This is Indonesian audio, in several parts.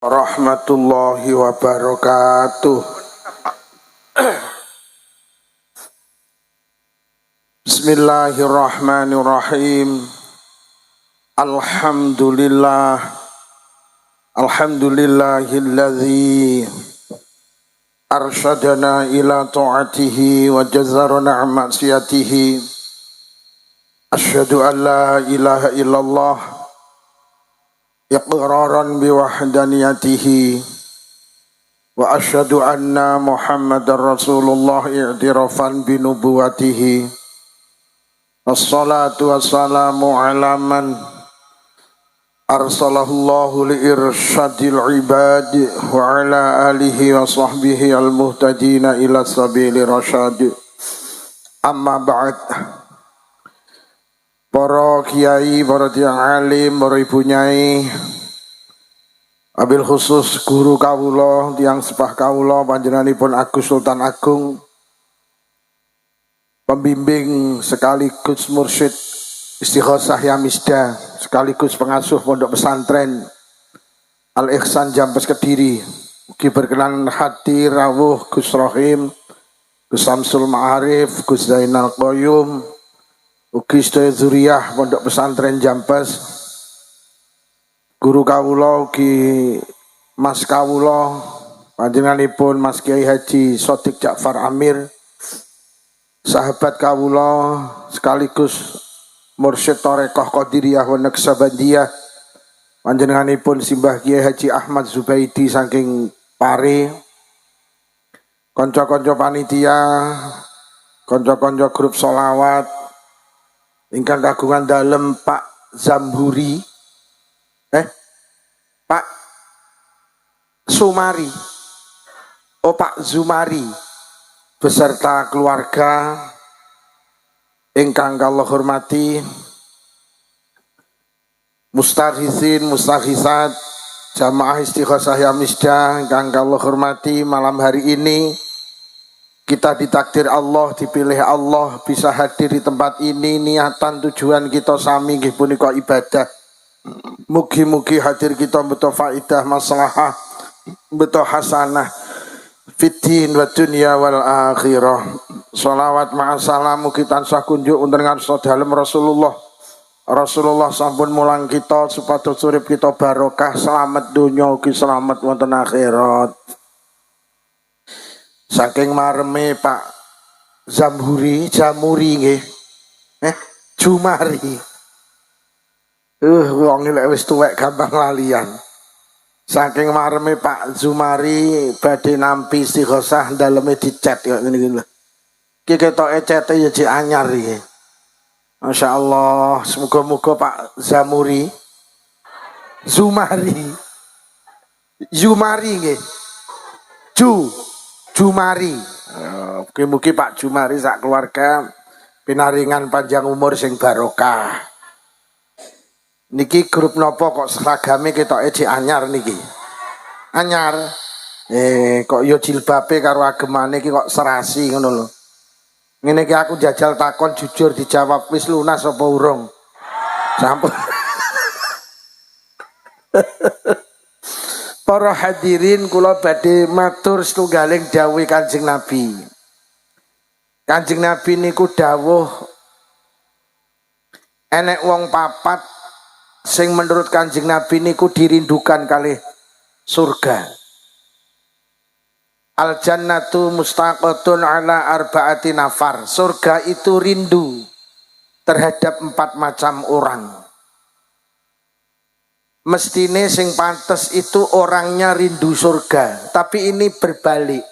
Rahmatullahi wabarakatuh. Bismillahirrahmanirrahim. Alhamdulillahilladzi arsyadana ila ta'atihi wa jazzarana an ma'siyatihi. Asyhadu an la ilaha illallah iqraran biwahdaniyatihi wa asyhadu anna Muhammadar Rasulullah i'tirafan binubuwatihi. Wassalatu wassalamu ala man arsalahullahu liirsyadil ibad wa ala alihi wa sahbihi al-muhtadina ila sabili rasyad. Amma ba'd. Para kiai, para tiyang alim, para ibu nyai, wabil khusus guru kawula, tiyang sepah kawula panjenenganipun Agus Sultan Agung, pembimbing sekaligus mursyid Istighosah Yamisda, sekaligus pengasuh pondok pesantren Al Ihsan Jampes Kediri. Mugi berkenan hati rawuh Gus Rohim, Gus Samsul Ma'arif, Gus Zainal Qayyum, ugi sedaya dzuriyah pondok pesantren Jampes, guru kawula ugi mas kawula panjenenganipun Mas Kiai Haji Shodiq Ja'far Amir, sahabat kawula sekaligus mursyid Thariqah Qadiriyah wa Naqsabandiyah panjenenganipun Simbah Kiai Haji Ahmad Zubaidi saking Pare, kanca-kanca panitia, kanca-kanca grup sholawat ingkang kagungan dalem Pak Zamhuri, Pak Sumari, Pak Zumari beserta keluarga ingkang kula hormati, mustarhisin, mustarhisat, jamaah Istighosah Yamisda ingkang kula hormati. Malam hari ini kita ditakdir Allah, dipilih Allah bisa hadir di tempat ini. Niatan tujuan kita sami nggih punika ibadah. Mugi-mugi hadir kita beto faidah maslahah, beto hasanah fiddin wa dunya wal akhirah. Shalawat ma'asalam mugi tansah kunjuk wonten ngarsa dalem Rasulullah. Rasulullah sampun mulang kita supados urip kita barokah, selamat dunya ugi selamat wonten akhirat. Saking mareme Pak Jamuri nggih. Jumari. Wong iki lek wis tuwek gampang lalian. Saking mareme Pak Zumari badhe nampi Istighosah daleme dicet kaya ngene iki lho. Iki ketoke cete ya jek anyar iki. Masyaallah, semoga-moga Pak Zumari nggih. Jumari. Mugi-mugi Pak Jumari sak keluarga pinaringan panjang umur sing barokah. Niki grup napa kok seragame ketoke di anyar niki? Anyar. Kok yo jilbabe karo agemane iki kok serasi ngono lho. Ngene iki aku jajal takon jujur dijawab wis lunas apa urung? Sampun. Para hadirin kula badhe matur setunggaling dawuh Kanjeng Nabi. Kanjeng Nabi niku dawuh enek wong papat sing menurut Kanjeng Nabi niku dirindukan kalih surga. Al jannatu mustaqatun ala arba'ati nafar. Surga itu rindu terhadap 4 macam orang. Mestine sing pantes itu orangnya rindu surga, tapi ini berbalik.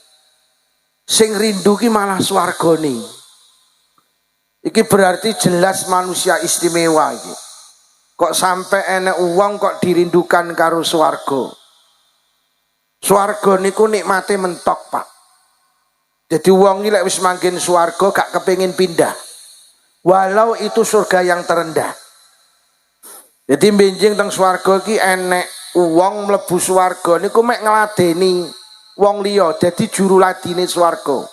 Sing rindu ki malah swargane. Iki berarti jelas manusia istimewa iki. Kok sampai enek uang kok dirindukan karo swarga. Swarga niku nikmate mentok, Pak. Jadi wong iki lek wis manggen swarga gak kepengin pindah. Walau itu surga yang terendah. Jadi benjing teng swarga iki enek wong mlebu swarga niku mek ngladeni wong liya dadi juru ladine swarga.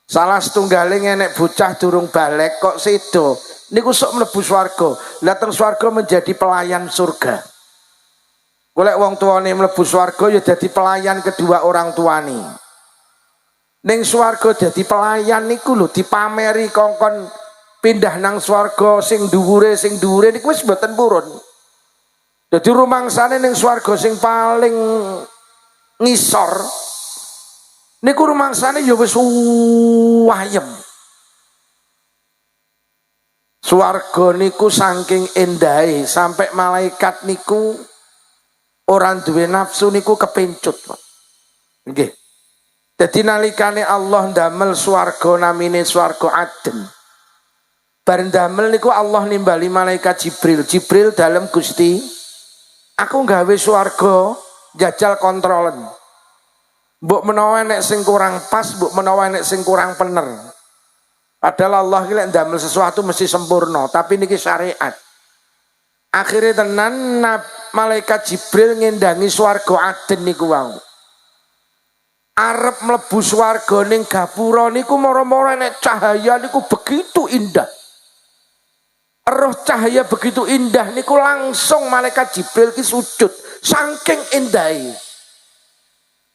Salah setunggaling enek bocah durung balik kok sedo niku sok mlebu swarga. Lah teng swarga menjadi pelayan surga. Golek wong tuane mlebu swarga ya dadi pelayan kedua orang tuane. Ning swarga dadi pelayan niku lho dipameri kongkon pindah nang swarga sing dhuwure niku wis mboten purun. Dadi rumangsane ning swarga sing paling ngisor niku rumangsane ya wis wayem. Swarga niku saking endahe sampai malaikat niku orang duwe nafsu niku kepencut, Pak. Nggih. Dadi nalikane Allah ndamel swarga namine swarga Aden. Bar ndamel niku Allah nimbali malaikat Jibril. Jibril dalem Gusti, aku gawe swarga jajal kontrolen. Mbok menawa nek sing kurang pas, mbok menawa nek sing kurang bener. Padahal Allah iki lek ndamel sesuatu mesti sempurna, tapi niki syariat. Akhirnya tenan malaikat Jibril ngendangi swarga Aden niku wau. Arep mlebu swarga ning gapura niku mara-mara nek cahaya niku begitu indah. Roh cahaya begitu indah niku langsung malaikat Jibril ki sujud saking indahe.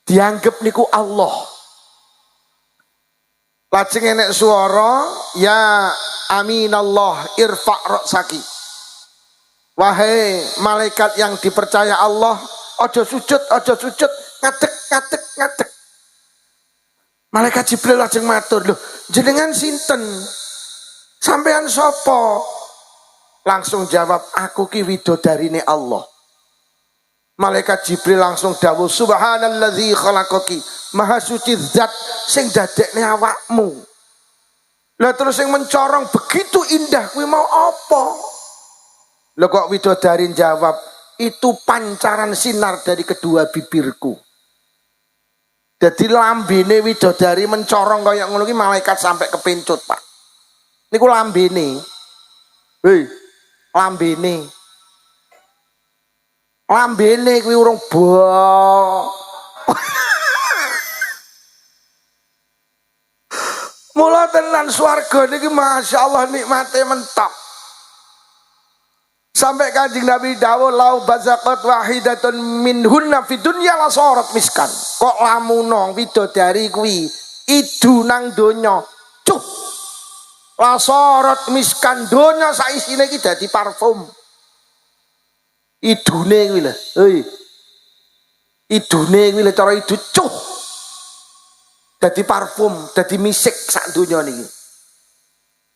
Dianggep niku Allah. Lajeng enek swara, ya aminallah irfa' ra'saki. Wahai malaikat yang dipercaya Allah, ojo sujud, ngadeg. Malaikat Jibril lajeng matur, "Lho, jenengan sinten? Sampean sapa?" Langsung jawab, "Aku ki widodarine Allah." Malaikat Jibril langsung dawuh, "Subhanalladzi khalaqaki." Maha suci zat sing dadekne awakmu. Lah terus sing mencorong begitu indah kuwi mau apa? Lho kok widodari jawab, "Itu pancaran sinar dari kedua bibirku." Jadi lambene widodari mencorong kaya ngono ki malaikat sampai kepencut, Pak. Niku lambene. Hei, lambene. Lambene kuwi urung Mula tenan swarga niki masyaallah nikmate mentok. Sampai Kanjeng Nabi dawuh lau bazaqat wahidatun minhunna fid dunya la sarat miskan. Kok lamuno widodari kuwi idu nang donya. Cuh. La sarat miskan donya sak isine iki dadi parfum. Idune kuwi lho. Hei. Idune kuwi lho cara idu cuh. Dadi parfum, dadi misik sak donya niki.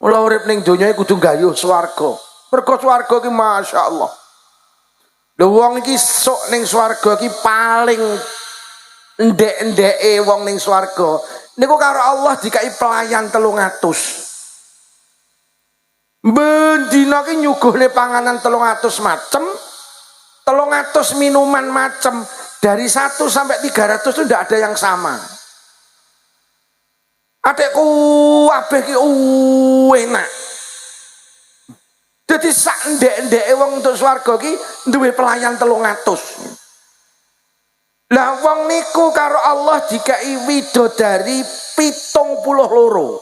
Mula urip ning donya iki kudu gayuh swarga. Mergo swarga ki masyaallah. Lho wong iki sok ning swarga ki paling endek-endeke wong ning swarga. Niku karo Allah dikai pelayan 300. Ben dina ki nyuguhne panganan 300 macem, 300 minuman macem. Dari 1 sampai 300 itu tidak ada yang sama. Adekku kabeh ki enak. Jadi sak ndek-ndeke wong untuk swarga ki duwe pelayan 300. Lah wong niku karo Allah dikai widodari 72.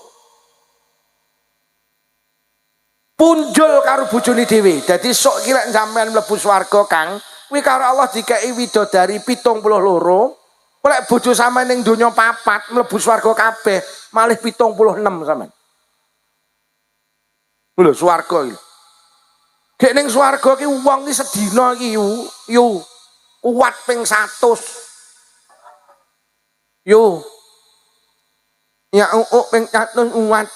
Punjul karo bojone dhewe. Dadi sok ki lek sampean mlebu swarga, Kang, kuwi karo Allah dikai widodari 72. Lek bojo sampean ning donya 4 mlebu swarga kabeh, malih 76 sampean. Lho swarga iki. Gek ning swarga ki wong ki sedina iki yo kuat ping 100. Yo. Ya ping 100 kuat.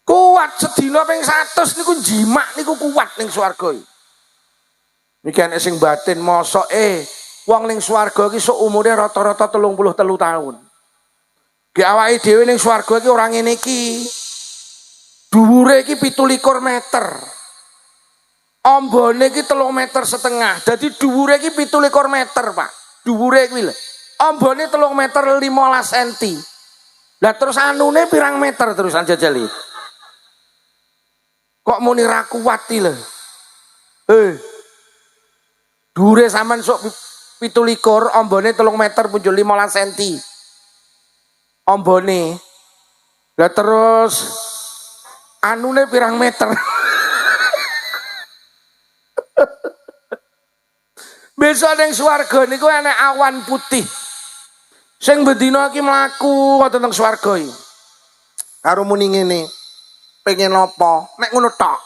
Kuat sedina ping 100 niku jimak niku kuat ning swarga iki. Niki enek sing batin mosok wong ning swarga iki sok umure rata-rata 33 tahun. Ki awake dhewe ning swarga iki ora ngene iki. Dhuwure iki 17 meter. Ambane iki 3,5 meter. Dadi dhuwure iki 17 meter, Pak. Dhuwure kuwi lho. Ambane 3 meter 15 cm. Lah terus anune pirang meter terusan jajali. Kok muni ra kuat iki lho. Dhuwure sampean sok 17, ambane 3 meter punjul 15 cm. Ambane. Lah terus anune pirang meter. Besok ning swarga niku enek awan putih. Sing bendina iki mlaku wonten teng swarga iki. Karo muni ngene, pengen apa? Nek ngono tok.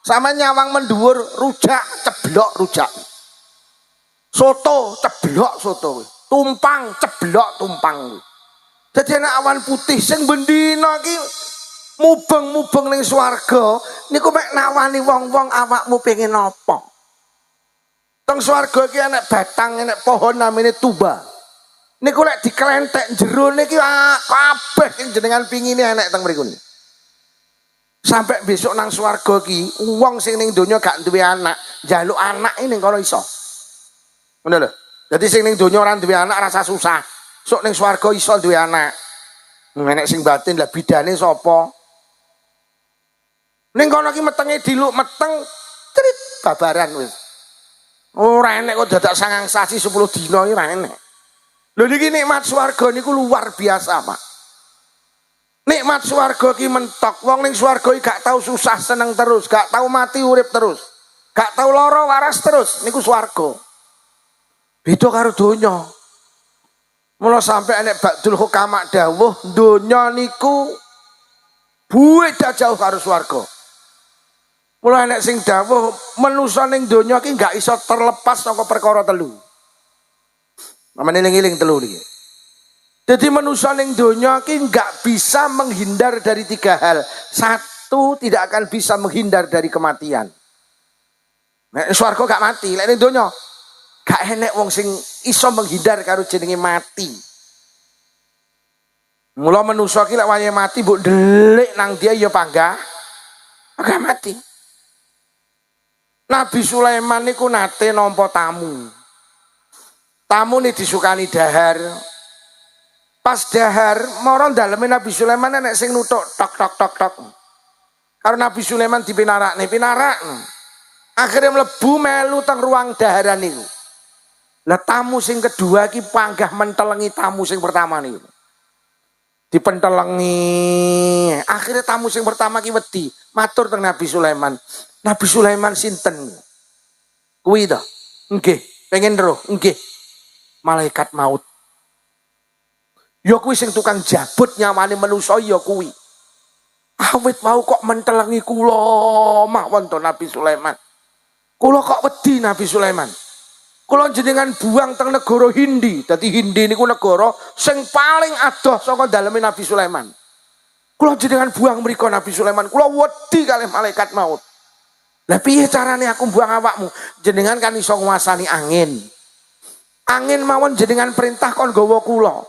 Sama nyawang mendhuwur rujak ceblok rujak. Soto ceblok soto. Tumpang ceblok tumpang. Dadi enek awan putih sing bendina iki mubeng-mubeng ning swarga niku mek nawani wong-wong awakmu pengen apa? Teng swarga iki enek batang, enek pohon namine tuba. Niku lek diklentek jero niki kabeh sing jenengan pingine enek teng mriku. Sampai besok nang swarga iki wong sing ning donya gak duwe anak, njaluk anak ning kono iso. Ngono lho. Dadi sing ning donya ora duwe anak rasa susah. Sok ning swarga iso duwe anak. Enek sing batin lah bidane sapa? Ning kono iki metenge diluk meteng trit babaran wis. Ora enek kok dadak 9 sasi 10 dina iki ora enek. Lho niki nikmat swarga niku luar biasa, Pak. Nikmat swarga ki mentok. Wong ning swarga iki gak tau susah seneng terus, gak tau mati urip terus. Gak tau lara waras terus, niku swarga. Beda karo donya. Mula sampai enek Ba'dul Hukama dawuh, donya niku beda jauh karo swarga. Mula enek sing dawuh manusa ning donya ki gak iso terlepas saka perkara telu. Namane eling-eling telu niki. Jadi manusa ning donya ki gak bisa menghindar dari 3 hal. 1, tidak akan bisa menghindar dari kematian. Nek swarga gak mati, lek ning donya gak enek wong sing iso menghindar karo jenenge mati. Mula manusa ki lek wayahe mati mbok ndelik nang dia ya panggah agak mati. Nabi Sulaiman niku nate nampa tamu. Tamu ini disukani dahar. Pas dahar, mara daleme Nabi Sulaiman enek sing nutuk tok tok tok tok. Karo Nabi Sulaiman dipinarakne, pinarak. Akhirnya mlebu melu teng ruang daharan niku. Lah tamu sing kedua ki panggah mentelengi tamu sing pertama niku. Dipentelengi. Akhirnya tamu sing pertama ki wedi, matur teng Nabi Sulaiman. Nabi Sulaiman sinten? Kuwi to. Nggih, pengen roh, nggih. Malaikat maut. Ya kuwi sing tukang jabut nyawane manusa ya kuwi. Awit mau kok mentelengi kula mawon to Nabi Sulaiman. Kula kok wedi Nabi Sulaiman. Kula jenengan buang teng negara Hindi. Dadi Hindi niku negara sing paling adoh saka daleme Nabi Sulaiman. Kula jenengan buang mriku Nabi Sulaiman. Kula wedi kalih malaikat maut. Lah piye carane aku buang awakmu? Jenengan kan iso nguasani angin. Angin mawon jenengan perintah kon gawa kula.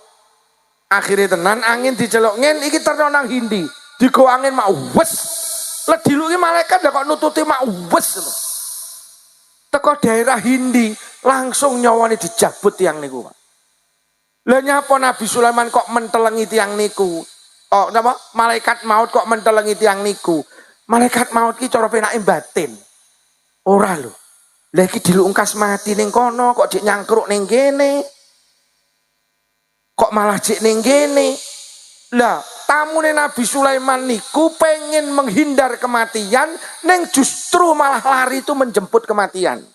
Akhirnya tenan angin diceluk ngen iki terno nang Hindi. Digo angin mak wes. Lah diluki malaikat lah kok nututi mak wes. Teko daerah Hindi langsung nyawane dijabut tiang niku, Pak. Lah nyapa Nabi Sulaiman kok mentelengi tiang niku? Oh, napa? Malaikat maut kok mentelengi tiang niku? Malaikat maut ki cara penake batin. Ora lho. Lah iki dilungkas mati ning kono kok dik nyangkruk ning kene. Kok malah dik ning kene. Lah, tamune Nabi Sulaiman niku pengen menghindar kematian, ning justru malah lari itu menjemput kematian.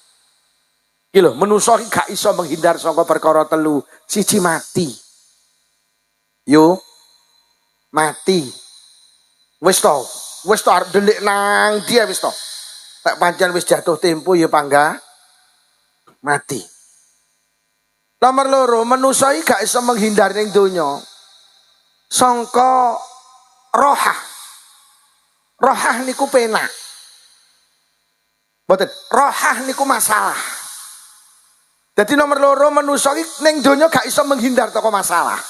Iki lho, manusa iki gak iso menghindar saka perkara telu. Siji mati. Yo mati. Wis to arep delik nang dia wis to. Tak pancen wis jatuh tempo ya panggah mati. Nomor loro, manusa iki gak iso menghindar ning donya. Sangka rohah. Rohah niku penak. Mboten, rohah niku masalah. Jadi nomor loro manusa iki ning donya gak iso menghindar teko masalah.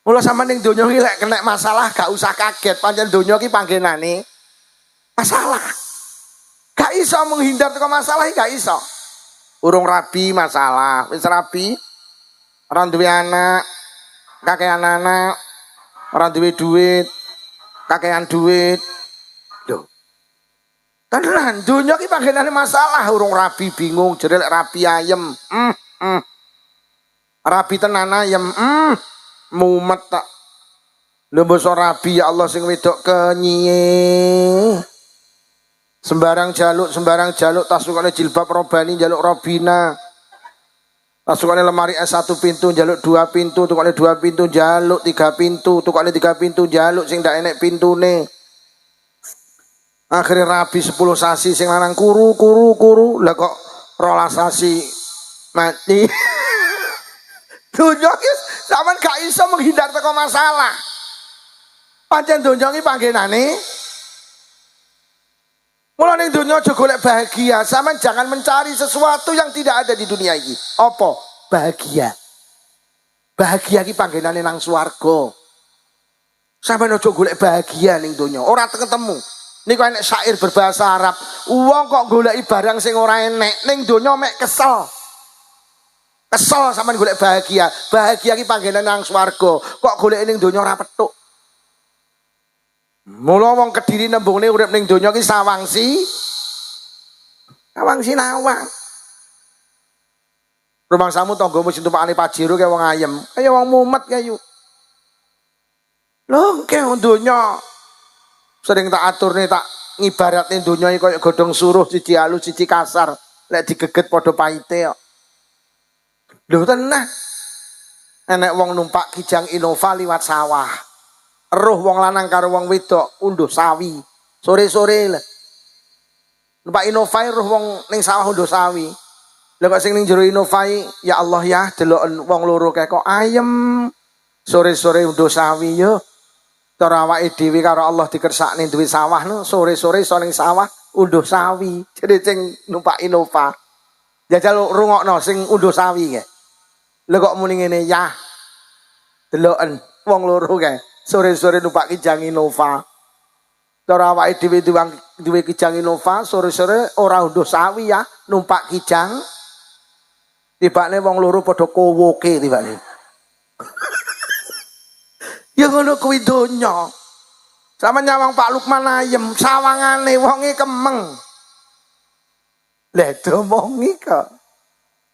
Mula sampean ning donya iki lek kena masalah gak usah kaget, pancen donya iki panggenane masalah. Gak iso menghindar teko masalah iki gak iso. Urung rabi masalah, wis rabi ora duwe anak, kakean anak, ora duwe duit, kakean duit. Lho. Tenan, donya iki panggenane masalah, urung rabi bingung, jere lek rabi ayem. Rabi tenan ayem. Mumet tak. Lho basa rabi ya Allah sing wedok kenyiye. Sembarang jaluk tasukane jilbab robani jaluk robina. Tasukane lemari S1 pintu jaluk 2 pintu, tukane 2 pintu jaluk 3 pintu, tukane 3 pintu jaluk sing ndak enek pintune. Akhirnya rabi 10 sasi sing lanang kuru. Lah kok 12 sasi mati. Dunya iki sampean gak iso menghindar teko masalah. Pancen dunya iki panggenane. Mula ning dunya aja golek bahagia, sampean jangan mencari sesuatu yang tidak ada di dunia iki. Apa? Bahagia. Bahagia iki panggenane nang swarga. Sampean aja golek bahagia ning dunya, ora ketemu. Niku enek syair berbahasa Arab, wong kok goleki barang sing ora enek, ning donya mek kesel. Kesel sampean golek bahagia. Bahagia iki panggenane nang swarga. Kok goleki ning donya ora petuk. Mula wong Kediri nembungne urip ning donya iki sawangsi nawang. Rumangsamu tanggamu sing tumpakane pajero kaya wong ayem, kaya wong mumet kayu. Lho, kaya donya sering tak aturne tak ngibaratne donya iki kaya godhong suruh siji halus siji kasar, lek digeget padha paite kok. Lho tenan. Enek wong numpak Kijang Innova liwat sawah. Eruh wong lanang karo wong wedok unduh sawi. Sore-sore lho. Numpak Innova eruh wong ning sawah unduh sawi. Lha kok sing ning jero Innova ya Allah ya deloken wong loro kae kok ayem. Sore-sore unduh sawi yo. Cara awake dhewe karo Allah dikersakne duwe sawah no, sore-sore iso ning sawah unduh sawi. Jadi sing numpak Innova. Jajal rungokno sing unduh sawi kae. Lha kok muni ngene ya. Deloken wong loro kae sore-sore numpak Kijang Innova. Cara awake dhewe duwe Kijang Innova, sore-sore ora unduh sawi ya, numpak Kijang. Tibane wong loro padha kowoke tibane. Ya ngono kuwi donya. Sama nyawang Pak Lukman ayem, sawangane wonge kemeng. Lah domongi kok.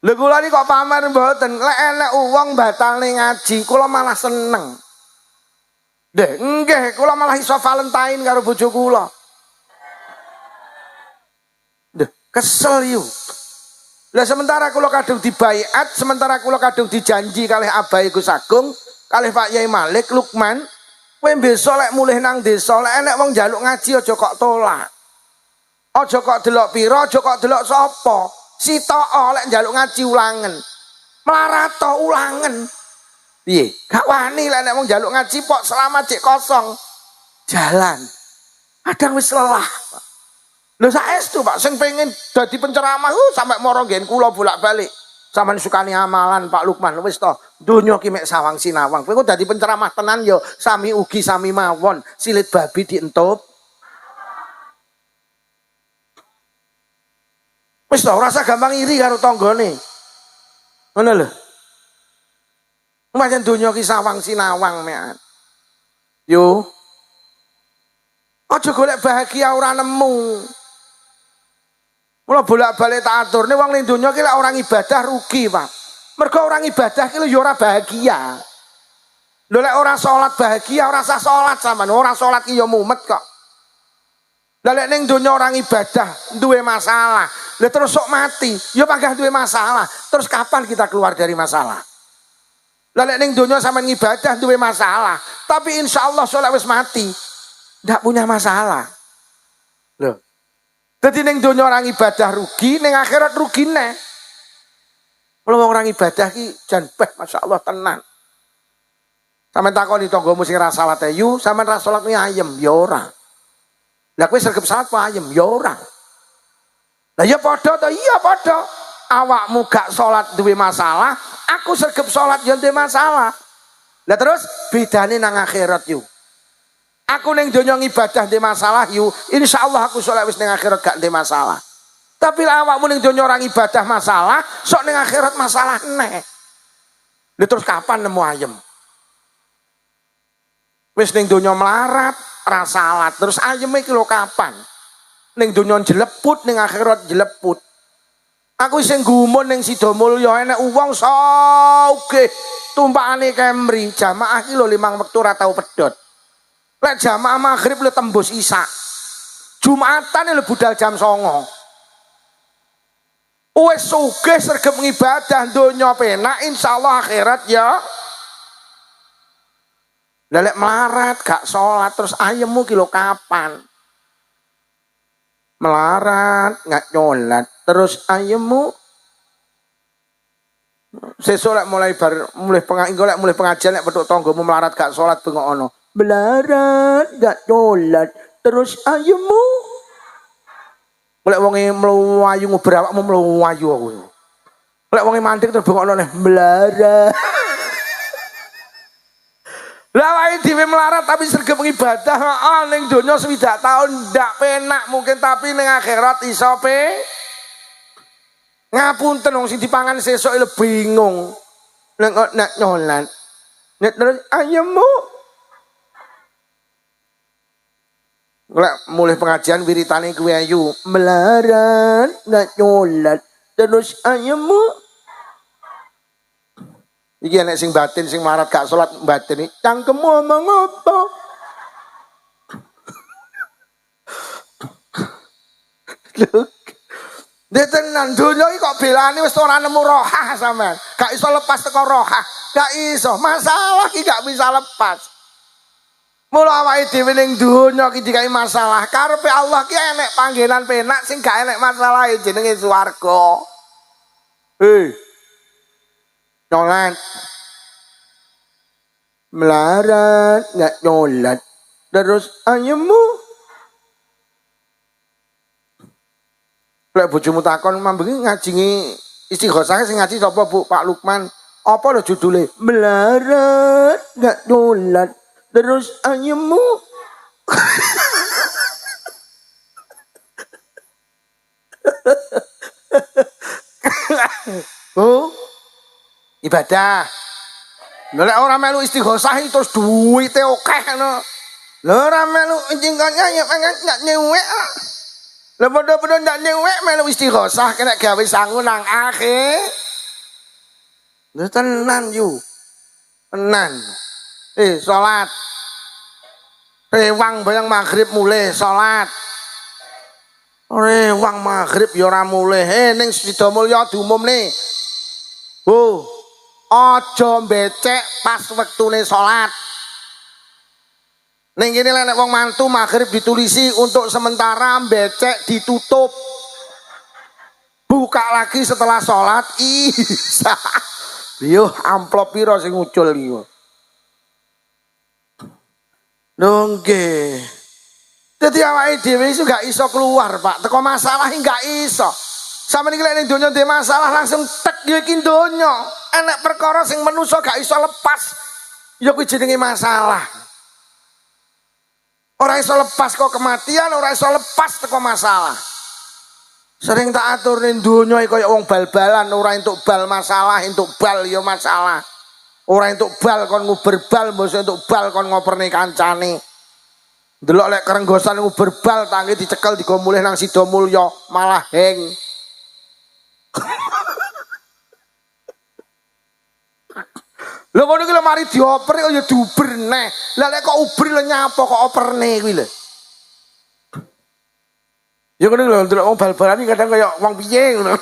Lha kula iki kok pamer mboten, lek enek wong batalne ngaji, kula malah seneng. Nggih, nggih, kula malah iso Valentine karo bojo kula. Kesel yuk. Lah sementara kula kadung dibaiat, sementara kula kadung dijanji kalih Abahe Gus Agung, kalih Pak Yai Malik Lukman, kowe besok lek mulih nang desa, lek enek wong njaluk ngaji aja kok tolak. Aja kok delok pira, aja kok delok sapa. Sitok lek njaluk ngaji ulangen. Melarat ulangen. Piye? Gak wani lek nek wong njaluk ngaji pok selama cek kosong. Jalan. Kadang wis lelah. Lho saestu Pak sing pengen dadi penceramah sampe moro nggen kula bolak-balik. Sampeyan sukani amalan Pak Lukman wis to. Donya ki mek sawang sinawang. Kowe kok dadi penceramah tenan ya sami ugi sami mawon. Silit babi dientup. Wis to ora usah gampang iri karo tanggane. Ngono lho. Pancen donya ki sawang sinawang mek. Yo. Aja golek bahagia ora nemu. Mula bolak-balik tak aturne wong ning donya ki lek orang ibadah rugi, Pak. Mergo orang ibadah ki lho ya ora bahagia. Lho lek ora salat bahagia, ora usah salat sampean. Ora salat ki ya mumet kok. Lah lek ning donya orang ibadah duwe masalah, lha terus sok mati, ya panggah duwe masalah. Terus kapan kita keluar dari masalah? Lah lek ning donya sampean ibadah duwe masalah, tapi insyaallah solek wis mati, ndak punya masalah. Loh. Dadi ning donya orang ibadah rugi, ning akhirat rugi neh. Kalau orang ibadah ki jan beh masyaallah tenan. Sampeyan takoni tanggamu sing ra salat ayu, sampeyan ra salat ni ayem ya ora. Lah kowe sregep salat apa ayem ya ora. Lah ya padha to, iya padha. Awakmu gak salat duwe masalah, aku sregep salat ya duwe masalah. Lah terus bedane nang akhirat yuk. Aku ning donya ngibadah ndek masalah yu, insyaallah aku soleh wis ning akhirat gak ndek masalah. Tapi lah awakmu ning donya orang ibadah masalah, sok ning akhirat masalah neh. Lha terus kapan nemu ayem? Wis ning donya melarat, ra salat, terus ayeme iki lho kapan? Ning donya jeleput, ning akhirat jeleput. Aku sing gumun ning Sidomulya enek wong sugih, tumpakane Camry, jamaah iki lho 5 wektu ra tau pedhot. Lek jamaah maghrib le tembus isya. Jumatan lho budal jam 09.00. Wis sugih sregep ngibadah donya penak insyaallah akhirat ya. Lelek melarat gak sholat terus ayemmu kilo kapan? Melarat gak nyolat terus ayemmu sesuk lek mulai pengajian lek petuk tanggamu melarat gak sholat bengono. Melarat gak nyolat terus ayemmu. Lek wonge mlayu nguber awakmu mlayu aku. Lek wonge mandek terus bengono neh melarat. Lah wae dhewe melarat tapi sregep ngibadah ning donya 7 tahun ndak penak mungkin tapi ning akhirat iso ngapunten wong sing dipangan sesuk le bingung. Nek nyolat. Nek terus ayemmu. Lek mulai pengajian wiritane kuwi ayu, melarat nek nyolat terus ayemmu. Iki enek sing batin sing melarat gak salat batin iki cangkemmu omong apa? Detenan donya iki kok belane wis ora nemu rohah sampean. Gak iso lepas teko rohah. Gak iso. Masalah iki gak bisa lepas. Mula awake dhewe ning donya iki dikai masalah. Karepe Allah ki enek panggenan penak sing gak enek masalah jenenge swarga. Nyolat. Melarat gak nyolat. Terus ayemmu. Lek bojomu takon mambengi ngajingi istighosah sing ngaji sapa Bu? Pak Lukman. Apa lho judule? Melarat gak nyolat. Terus ayemmu. Oh, ibadah. Lek ora melu istighosah terus duwite akeh ngono. Lha ora melu jingkonnya ya gak nyewek. Lah padha-padha ndak nyewek melu istighosah kena gawe sangu nang akhir. Lha tenan yu. Tenan. Salat. Rewang bayang maghrib mulai salat. Rewang maghrib ya ora mulai. Ning Sidomulya diumumne. Aja becek pas wektune salat. Ning kene lek wong mantu maghrib ditulisi untuk sementara becek ditutup. Buka lagi setelah salat Isya. Yo amplop piro sing ucul iki. Nggih. Dadi awake dhewe iso gak iso keluar, Pak. Teko masalah gak iso. Sampe iki lek ning donya ndek masalah langsung tek ya iki donya. Enek perkara sing manusa gak iso lepas. Ya kuwi jenenge masalah. Ora iso lepas kok kematian, ora iso lepas teko masalah. Sering tak atur ning donya iki kaya wong bal-balan, ora entuk bal masalah, entuk bal ya masalah. Ora entuk bal kon nguber bal, mbok entuk bal kon ngoperne kancane. Delok lek kerenggosan nguber bal tangi dicekel digo mulih nang Sidomulya malah heng. Lho ngono ki lho mari dioper kok ya diuber neh. Lah lek kok uber lho nyapa kok operne kuwi lho. Ya ngono lho delok wong bal-balan iki kadang kaya wong piye ngono.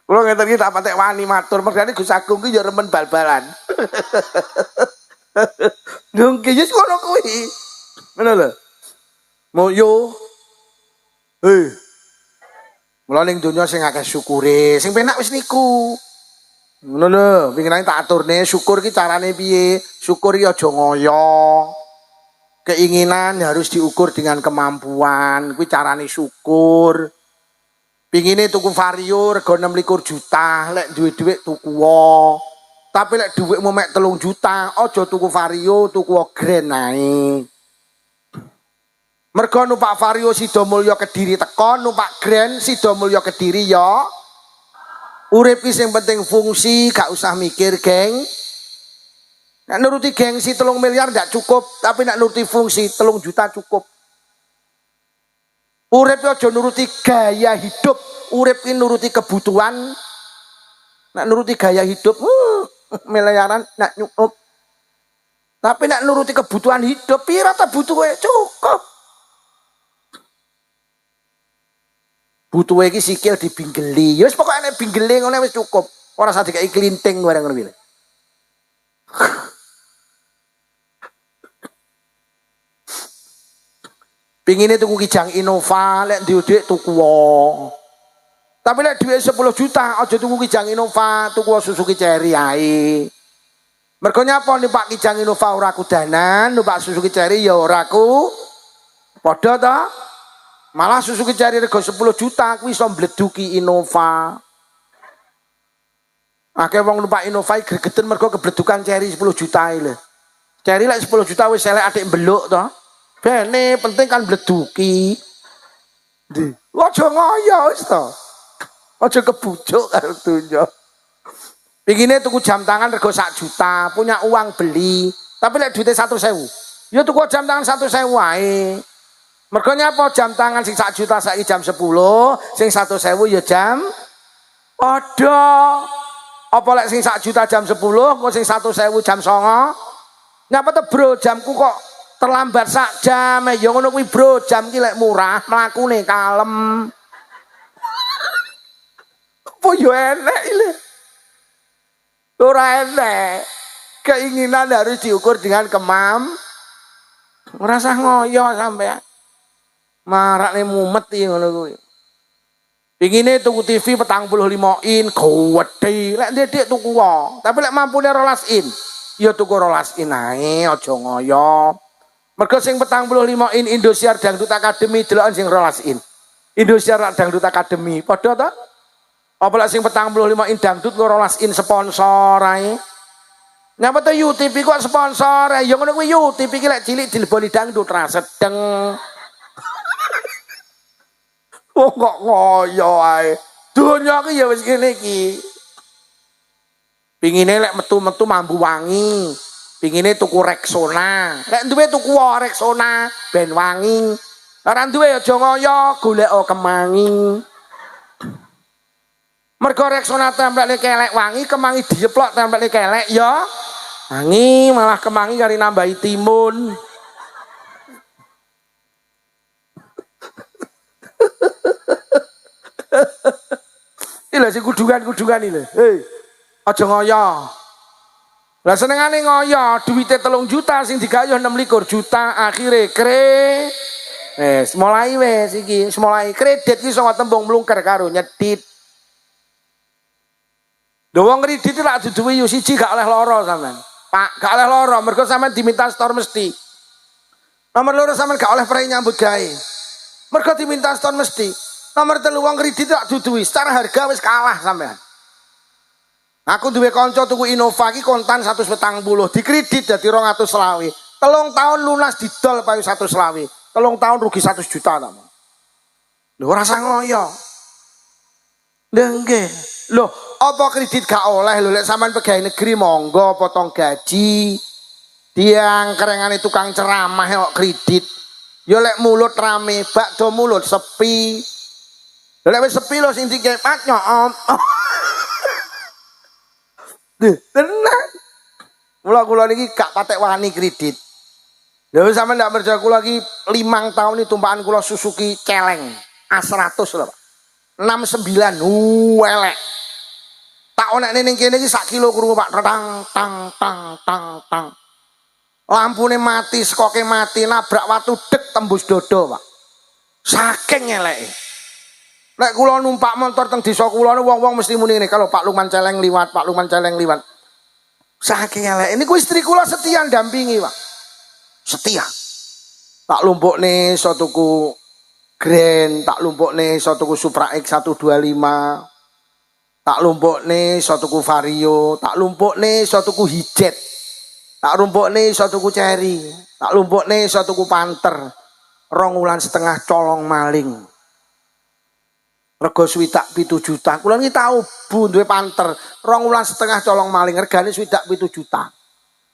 Kulo ngeten iki tak patek wani matur, mergane Gus Agung ki ya remen bal-balan. Nggih wis ngono kuwi. Ngono lho. Moyo. Mula ning donya sing akeh syukure, sing penak wis niku. Ngono lho, pingin tak aturne syukur ki carane piye? Syukur ya aja ngoyo. Keinginan harus diukur dengan kemampuan. Kuwi carane syukur. Pingine tuku vario rega 26 juta, lek duwe dhuwit tuku wae. Tapi lek dhuwitmu mek 3 juta, aja tuku vario, tuku Grand ae. Mergo numpak vario Sidomulya Kediri teko, numpak Grand Sidomulya Kediri ya. Urip iki sing penting fungsi, gak usah mikir, geng. Nek nuruti gengsi 3 miliar ndak cukup, tapi nek nuruti fungsi 3 juta cukup. Urip aja nuruti gaya hidup, urip ki nuruti kebutuhan. Nek nuruti gaya hidup, miliaran nak nyukup. Tapi nek nuruti kebutuhan hidup, pira ta butuhe cukup. Butuhe iki sikil dibinggeli. Ya wis pokoke nek binggeli ngene wis cukup. Ora usah dikai klinting bareng ngono kuwi. Pingine tuku Kijang Innova, lek duwe dhuwit tuku wae. Tapi lek dhuwit 10 juta aja tuku Kijang Innova, tuku Suzuki Cherry ae. Mergo nyapa numpak Kijang Innova ora kudanan, numpak Suzuki Cherry ya ora ku padha ta? Malah Suzuki Cherry rego 10 juta kuwi iso mbleduki Innova. Akeh wong numpak Innova gregeten mergo kebledukan Cherry 10 juta lho. Cherry lek 10 juta wis elek atik mbeluk to. Bene penting kan bleduki. Aja ngoyo wis to. Aja kebujuk karo donya. Pingine tuku jam tangan rego 1 juta, punya uang beli. Tapi lek duite 100.000, ya tuku jam tangan 100.000 wae. Mergo nyapa jam tangan sing 1 juta saiki jam 10, sing 100.000 ya jam padha. Apa lek sing 1 juta jam 10, kok sing 100.000 jam 9? Nyapa to bro, jamku kok terlambat sak jam. Ya ngono kuwi bro, jam ki lek murah mlakune kalem. Apa yo enek iki. Ora enek. Keinginan harus diukur dengan ora usah ngoyo sampean. Marakne mumet iki ngono kuwi. Pingine tuku TV 45 in gede. Lek ndek tuku wae. Tapi lek mampune 12 in, ya tuku 12 in ae, aja ngoyo. Mergo sing 45 in Indosiar Dangdut Academy deloken sing 12 in. Indosiar Dangdut Academy padha ta? Apa lek sing 45 in dangdut 12 in sponsor ae. Nyapa to UTV kok sponsor? Ya ngono kuwi UTV iki lek cilik dileboni dangdut ra sedeng. Wong kok ngoyo ae. Donya iki ya wis ngene iki. Pingine lek metu-metu mambu wangi. Pingine tuku Rexona. Lek duwe tuku Rexona ben wangi. Ora duwe aja ngoyo, golek kemangi. Mergo Rexona template kelek wangi, kemangi dijeplok template kelek ya wangi, malah kemangi kari nambahi timun. Iki lho sing kudungan-kudungan iki lho. Hei, aja ngoyo. Lah senengane ngoyo, duwite 3 juta sing digayuh 26 juta akhire mulai wis iki, mulai kredit iki iso tembung mlungker karo nyedit. Lho wong kredit lak duduhi yo siji gak oleh lara sampean. Pak, gak oleh lara mergo sampean diminta store mesti. Nomor 2 sampean gak oleh prei nyambut gawe. Mergo diminta store mesti. Nomor 3 wong kredit lak duduhi secara harga wis kalah sampean. Aku duwe kanca tuku Innova iki kontan 140, dikredit dadi 220. 3 tahun lunas didol payu 120. 3 tahun rugi 100 juta ta. Lho ora usah ngoyo. Lho nggih. Lho, apa kredit gak oleh lho lek sampean pegawai negeri monggo potong gaji. Tiang kerengane tukang ceramah kok kredit. Ya lek mulut rame, bakdo mulut sepi. Lek wis sepi lho sing dikepat nyok. Tenang. Kula niki gak patek wani kredit. Lha sampean ndak percaya kula iki 5 tahun iki tumpakan kula Suzuki celeng A100 lho, Pak. 69 elek. Tak onekne ning kene iki sak kilo krungu Pak, tang tang tang tang tang. Lampune mati, skoke mati, nabrak watu dek tembus dodo, Pak. Saking eleke. Nek kula numpak motor teng desa kula wong-wong mesti muni ngene, kalau Pak Lukman Celeng liwat, Pak Lukman Celeng liwat. Saking eleke. Niku istri kula setia dampingi, Pak. Setia. Tak lumpukne iso tuku Grand, tak lumpukne iso tuku Supra X125. Tak lumpukne iso tuku Vario, tak lumpukne iso tuku Hijet. Tak lumpukne iso tuku Cherry, tak lumpukne iso tuku Panther. 2,5 wulan colong maling. Rego 7 juta. Kula niki tau Bu duwe Panther, 2,5 wulan colong maling, regane 7 juta.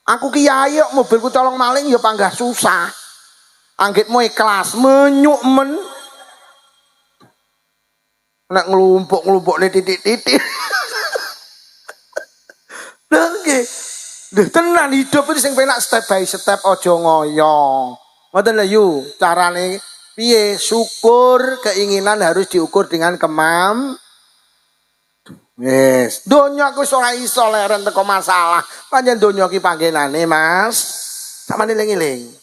Aku kiai kok mobilku colong maling ya panggah susah. Anggitmu ikhlas, menyuk men. Nek nglumpuk-nglumpukne titik-titik. Lha nggih. Lho tenan hidup iki sing penak step by step aja ngoyo. Ngoten lho yu, carane Piye syukur keinginan harus diukur dengan Yes, donya ku ora iso leren teko masalah. Pancen donya ki panggenane, Mas. Samane eling-eling.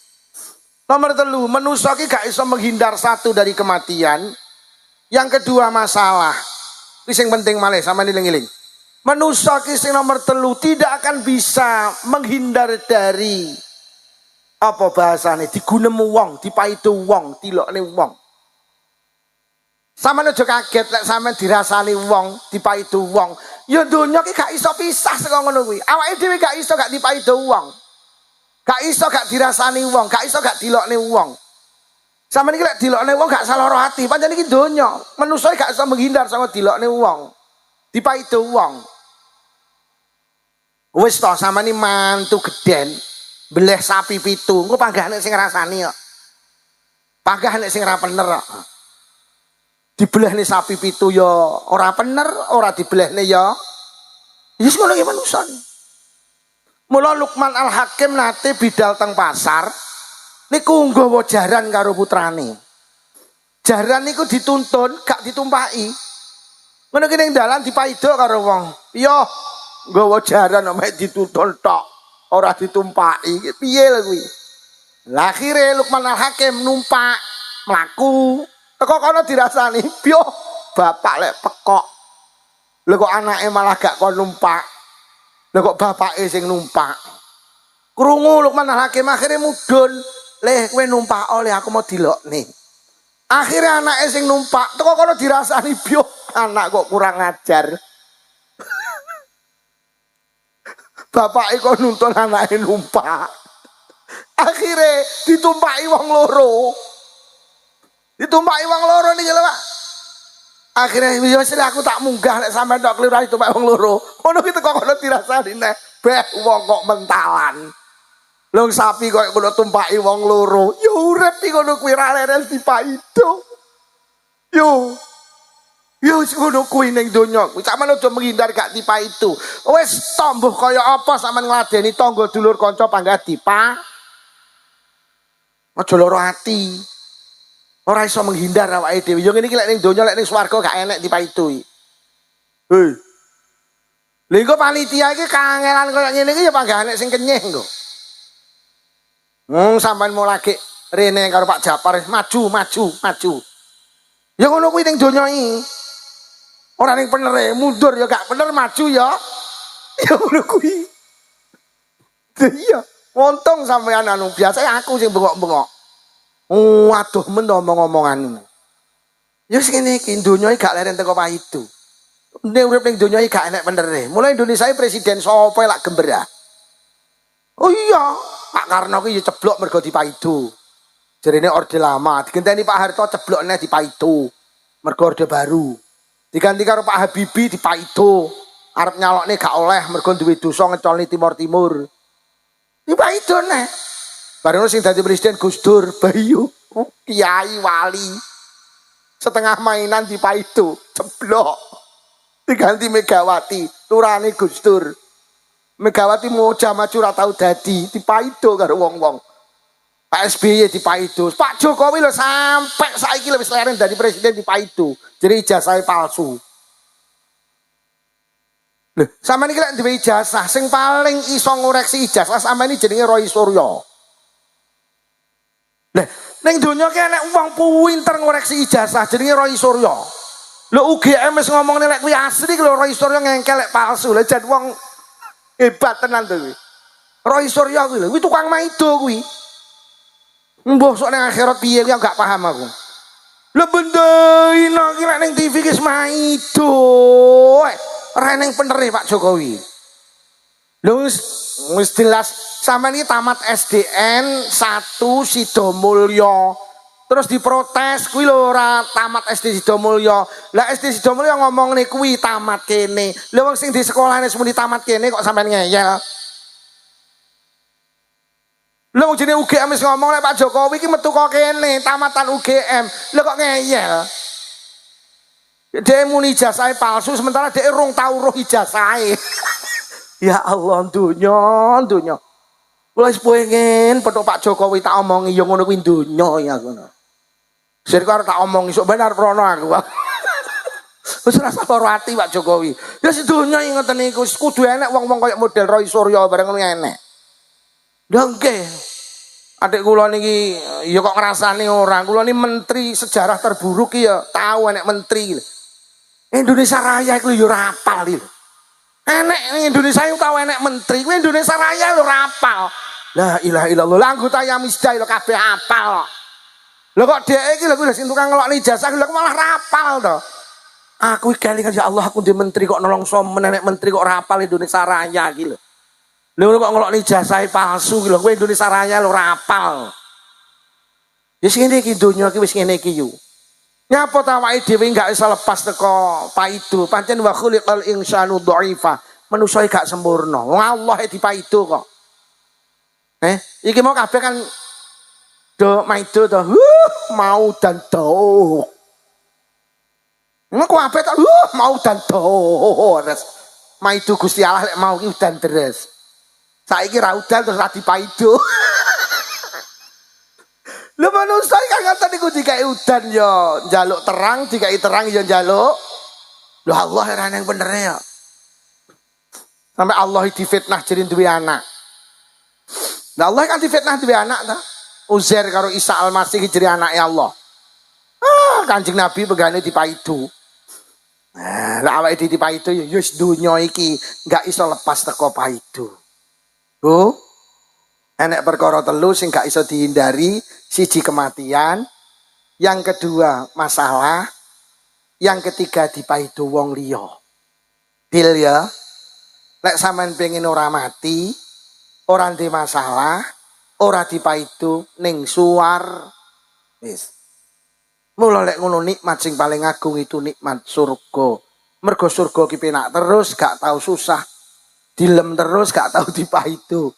Nomor 3, manusia ki gak iso menghindar satu dari kematian. Yang kedua masalah. Iki sing penting malih samane eling-eling. Manusia ki sing nomor 3 tidak akan bisa menghindar dari apa bahasane digunemu wong, dipaido wong, tilokne wong. Sampeyan aja kaget lek sampeyan dirasani wong, dipaido wong. Ya donya ki gak iso pisah saka ngono kuwi. Awake dhewe gak iso gak dipaido wong. Gak iso gak dirasani wong, gak iso gak dilokne wong. Sampeyan iki lek dilokne wong gak salah hati, pancen iki donya. Manusa gak iso menghindar saka dilokne wong. Dipaido wong. Wis to sampeyan mantu gedhen, beleh sapi 7, engko panggah nek sing ngrasani kok. Panggah nek sing ra bener kok. Dibelehne sapi 7 ya ora bener, ora dibelehne ya wis ngono ya manusa. Mula Luqman Al-Hakim nate bidal teng pasar niku nggawa jaran karo putrane. Jaran niku dituntun gak ditumpaki. Ngono ki ning dalan dipaido karo wong. Iya, nggawa jaran mek dituntun tok, ora ditumpaki. Piye lho kuwi? Lah akhire Luqman Al-Hakim numpak mlaku. Teko kono dirasani, "Pyo, bapak lek pekok." Lha kok anake malah gak kon numpak. Lha kok bapake sing numpak. Krungu Luqman Al-Hakim akhire mudhun, "Leh kowe numpak oleh aku mau dilokne." Akhire anake sing numpak, teko kono dirasani, "Pyo, anak kok kurang ajar." Bapake kok nuntun anake numpak. Akhire ditumpaki wong loro. Ditumpaki wong loro niki lho, Pak. Akhirnya wis aku tak munggah nek sampean tok kliru ditumpaki wong loro. Ngono ki teko kono dirasani neh, beh wong kok mentalan. Lho sapi kok kono tumpaki wong loro. Ya urip iki ngono kuwi ra lerel dipaido. Yo. Yo ngono kuwi ning donya. Sampeyan aja menghindar gak dipaido. Wis tombuh kaya apa sampean ngladeni tangga dulur kanca panggah dipa. Aja loro ati. Ora iso menghindar awake dhewe. Yo ngene iki lek ning donya lek ning swarga gak enek dipaido iki. Hei. Lha iku panitia iki kangelan koyo ngene iki ya panggahane sing kenyih kok. Sampean mau lagi rene karo Pak Japar maju. Ya ngono kuwi ning donya iki. Ora ning penere, mundur ya gak bener, maju ya. Ya ngono kuwi. Iya, untung sampean anu biasa aku sing bengok-bengok. Waduh men omong-omongan. Ya sing ngene iki donya iki gak leren teko paido. Nek urip ning donya iki gak enek penere. Mulai Indonesia presiden sapa lak gember. Oh iya, Pak Karno ki ya ceblok mergo dipaido. Jarine orde lama, digenteni Pak Harto ceblok neh dipaido. Mergo orde baru. Diganti karo Pak Habibie dipaido. Arep nyalokne gak oleh mergo duwe dosa ngecolni timur-timur. Dipaido neh. Bareng sing dadi presiden Gus Dur, Bayu, kiai wali. Setengah mainan dipaido, ceblok. Diganti Megawati, turane Gus Dur. Megawati moja maju ora tau dadi, dipaido karo wong-wong. Pak SBY dipaido. Pak Jokowi lho sampai saiki wis leren dadi presiden dipaido. Jadi ijazah palsu. Lho, sampeyan iki lek duwe ijazah sing paling iso ngoreksi ijazah sampeyan iki jenenge Roy Suryo. Lah, ning donya ki enek wong pinter ngoreksi ijazah jenenge Roy Suryo. Lho UGM wis ngomongne lek kuwi asli lho Roy Suryo ngengkel lek palsu. Lah jan wong hebat tenan to kuwi. Roy Suryo kuwi lho, kuwi tukang maido kuwi. Mbah sok ning akhirat piye kuwi gak paham aku. Lho bendina ki lek ning TV ki maido. Ora ning penere Pak Jokowi. Lho wis jelas sampeyan iki tamat SDN 1 Sidomulyo. Terus diprotes kuwi lho ora tamat SD Sidomulyo. Lah SD Sidomulyo ngomongne kuwi tamat kene. Lha wong sing di sekolahane semuni tamat kene kok sampeyan ngeyel. Lha wong jenenge UGM wis ngomong lek Pak Jokowi iki metu kok kene tamatan UGM. Lha kok ngeyel. Dia muni ijazah palsu sementara dia rung tau roh ijazah. Ya Allah dunya. Wis pengen petuk Pak Jokowi tak omongi ya ngono kuwi donya ya ngono. Sir kok tak omong isuk benar prono aku. Wis rasa lara ati Pak Jokowi. Ya sedonya ngoten niku kudu enek wong-wong kaya model Roy Suryo bareng ngono enek. Lha nggih. Adik kula niki ya kok ngrasani ora. Kula niki menteri sejarah terburuk ya tahu enek menteri. Indonesia Raya iku ya ora apal iki. Enek Indonesia iku tahu enek menteri, kuwi Indonesia Raya lho ora apal. La ilaha illallah. Lah anggota Yamisda lho kabeh apal. Lho kok dhek iki lho kuwi sing tukang ngelokne ijazah lho malah rapal to. Aku iki kelingan ya Allah aku di menteri kok nolongso menenek menteri kok rapal Indonesia Raya iki lho. Lho kok ngelokne ijazah palsu iki lho kowe Indonesia Raya lho rapal. Wis ngene iki donya iki wis ngene iki yo. Nyapa ta awake dhewe gak iso lepas teko paido. Pancen wa khuliqal insanu dhaifa. Manusa gak sempurna. Wong Allah dipaido kok. Iki mau kabeh kan do maido to. Mau dan do. Ngono kabeh to mau dan do. Maido Gusti Allah lek mau ki udan deres. Saiki ra udan terus ra dipaido. Lho manusia kan ngoten niku dikai udan ya njaluk terang, dikai terang ya njaluk. Lho Allah ora nang bener ya. Sampai Allah difitnah jadi duwe anak. Lah Allah kan difitnah duwe anak ta. Uzair karo Isa Al-Masih jadi anake Allah. Kanjeng Nabi pegane dipaido. Lah awake dipaido ya wis donya iki enggak iso lepas teko paido. Enek perkara telu sing gak iso dihindari. Siji kematian, yang kedua masalah, yang ketiga dipaido wong liya. Deal ya. Lek sampean pengen ora mati, ora ndek masalah, ora dipaido ning suwar. Wis. Mula lek ngono nikmat sing paling agung itu nikmat surga. Mergo surga ki penak terus gak tahu susah. Dilem terus gak tahu dipaido.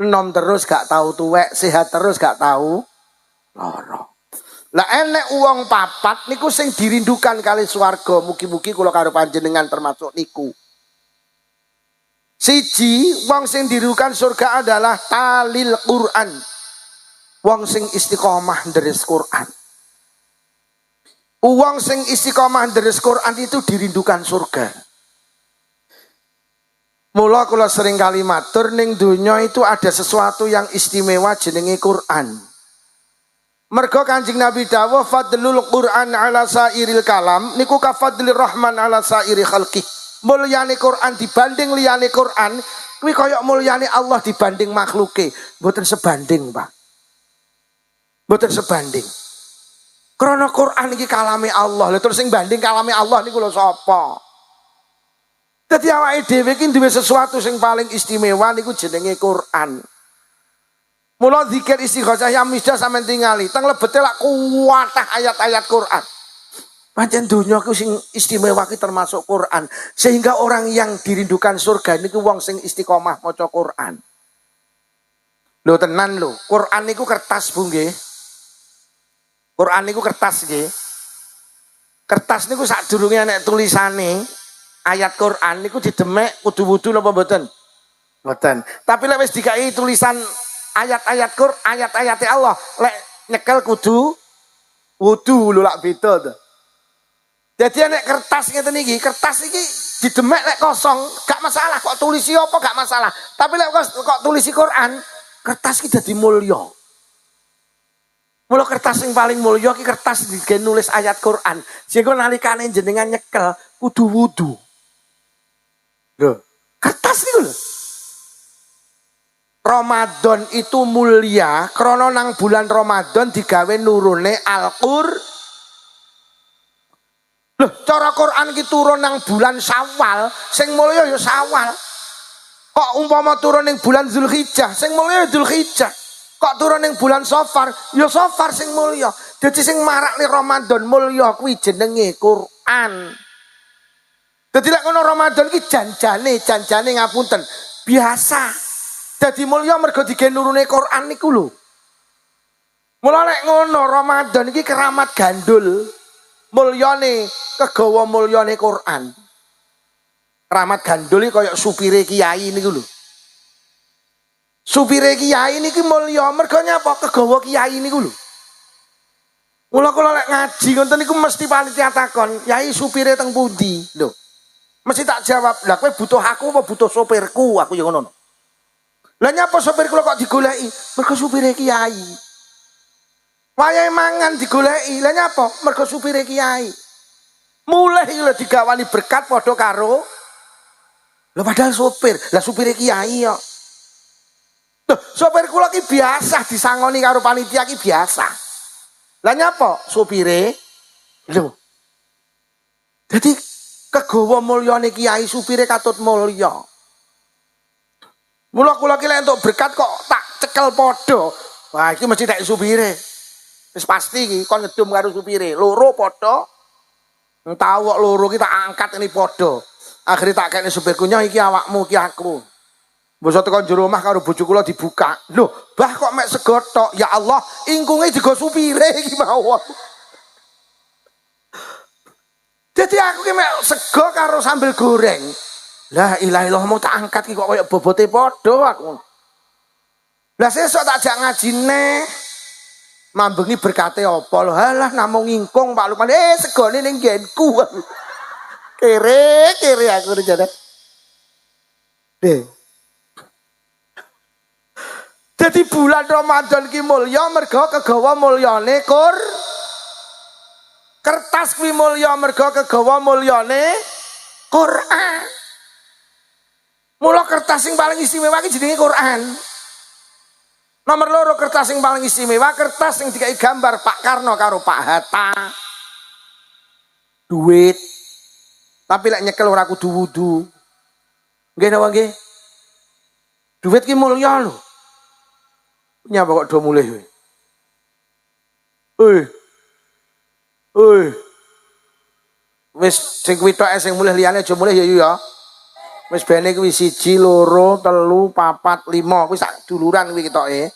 Enom terus gak tahu tuwek, sehat terus gak tahu lara. Lah enek uang papat niku sing dirindukan kali swarga. Mugi-mugi kula karo panjenengan termasuk niku. Siji, wong sing dirindukan surga adalah talil Quran. Wong sing istiqomah deres Quran. Wong sing istiqomah deres Quran itu dirindukan surga. Mula kula sering kali matur ning donya itu ada sesuatu yang istimewa jenenge Quran. Mergo Kanjeng Nabi dawuh fadlul Quran ala sairil kalam niku ka fadlir Rahman ala sairi khalqi. Mulyane Quran dibanding liyane Quran kuwi kaya mulyane Allah dibanding makhluke. Mboten sebanding, Pak. Mboten sebanding. Krana Quran iki kalame Allah. Lha terus sing banding kalame Allah niku lho sapa? Dadi awake dhewe iki duwe sesuatu sing paling istimewa niku jenenge Quran. Mula zikir istighosah yang misdah sampean tingali, teng lebete lak kuwatah ayat-ayat Quran. Pancen donya ku sing istimewa ki termasuk Quran, sehingga orang yang dirindukan surga niku wong sing istiqomah maca Quran. Lho tenan lho, Quran niku kertas Bu nggih. Quran niku kertas nggih. Kertas niku sadurunge nek tulisane ayat Quran niku didemek kudu wudu napa mboten? Mboten. Tapi lek wis dikai tulisan ayat-ayat Quran, ayat-ayat Allah, lek nyekel kudu wudu lho lak beda to. Jadi nek kertas ngeten iki, kertas iki didemek lek kosong, gak masalah, kok tulisi apa gak masalah. Tapi lek kok tulisi Quran, kertas iki dadi mulya. Mula kertas sing paling mulya iki kertas digawe nulis ayat Quran. Sehingga nalikane jenengan nyekel kudu wudu. Lho, kertas niku lho. Ramadan itu mulia krana nang bulan Ramadan digawe nurune Al-Qur'an. Loh, cara Quran ki turun nang bulan Syawal, sing mulya ya Syawal. Kok umpama turun ning bulan Zulhijjah, sing mulya ya Dzulhijjah. Kok turun ning bulan Safar, ya Safar sing mulya. Dadi sing marakne Ramadan mulya kuwi jenenge Quran. Dadi lek ngono Ramadan ki janjane ngapunten, biasa. Dadi mulya mergo digawe nurune Quran niku lho. Mula nek ngono Ramadan iki keramat gandul. Mulyane kegawa mulyane Quran. Keramat gandul iki kaya supire kiai niku lho. Supire kiai niki mulya mergo nyapa kegawa kiai niku lho. Mula kula lek ngaji ngoten niku mesti panitia takon, "Yai supire teng pundi?" Lho. Mesti tak jawab, "Lah kowe butuh aku apa butuh sopirku?" Aku ya ngono. Lah nyapa sopir kula kok digoleki? Mergo supire kiai. Wayahe mangan digoleki. Lah nyapa? Mergo supire kiai. Mulih iki lho digawani berkat padha karo lho padahal sopir. Lah supire kiai kok. Loh, sopir kula ki biasa disangoni karo panitia ki biasa. Lah nyapa? Supire. Lho. Jadi kegawa mulyane kiai supire katut mulya. Mula kula ki lek entuk berkat kok tak cekel padha. Wah, iki mesti nek supire. Wis pasti iki kon ngedum karo supire. Loro padha. Entau kok loro ki tak angkat ini padha. Akhire tak kene supirku nyah iki awakmu iki aku. Mbok teko njero omah karo bojo kula dibuka. Loh, Mbah kok mek sego tok? Ya Allah, ingkunge digo supire iki mawon. Jadi aku ki mek sego karo sambel goreng. La ilaha illallah mau tak angkat ki kok koyo bobote padha aku. Lah sesuk tak jak ngaji neh. Mambengi berkate apa lho? Halah namung ingkung Pak Lukman. Segone ning nggenku. Kere aku rene. Jadi bulan Ramadan ki mulya mergo kegawa mulyane kertas ki mulya mergo kegawa mulyane Quran. Mula kertas sing paling istimewa ki jenenge Quran. Nomor loro kertas sing paling istimewa kertas sing dikai gambar Pak Karno karo Pak Hatta. Duit. Tapi lek nyekel ora kudu wudu. Nggih napa nggih? Duit ki mulya lho. Nyapa kok do mulih kowe? Wis sing kuwi tok sing mulih liyane aja mulih ya. Wis bene kuwi 1 2 3 4 5 kuwi sak duluran kuwi ketoke.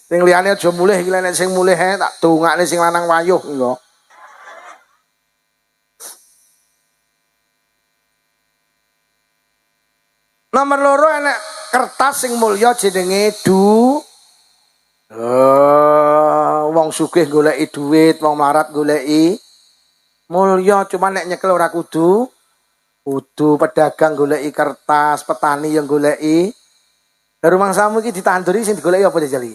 Sing liyane aja mulih iki nek sing mulih tak dongakne sing lanang wayuh engko. Nomor loro enek kertas sing mulya jenenge wong sugih goleki duit, wong melarat goleki mulya, cuma nek nyekel ora kudu pedagang goleki kertas, petani yang goleki. Lah rumangsamu iki ditanduri sing digoleki apa jali?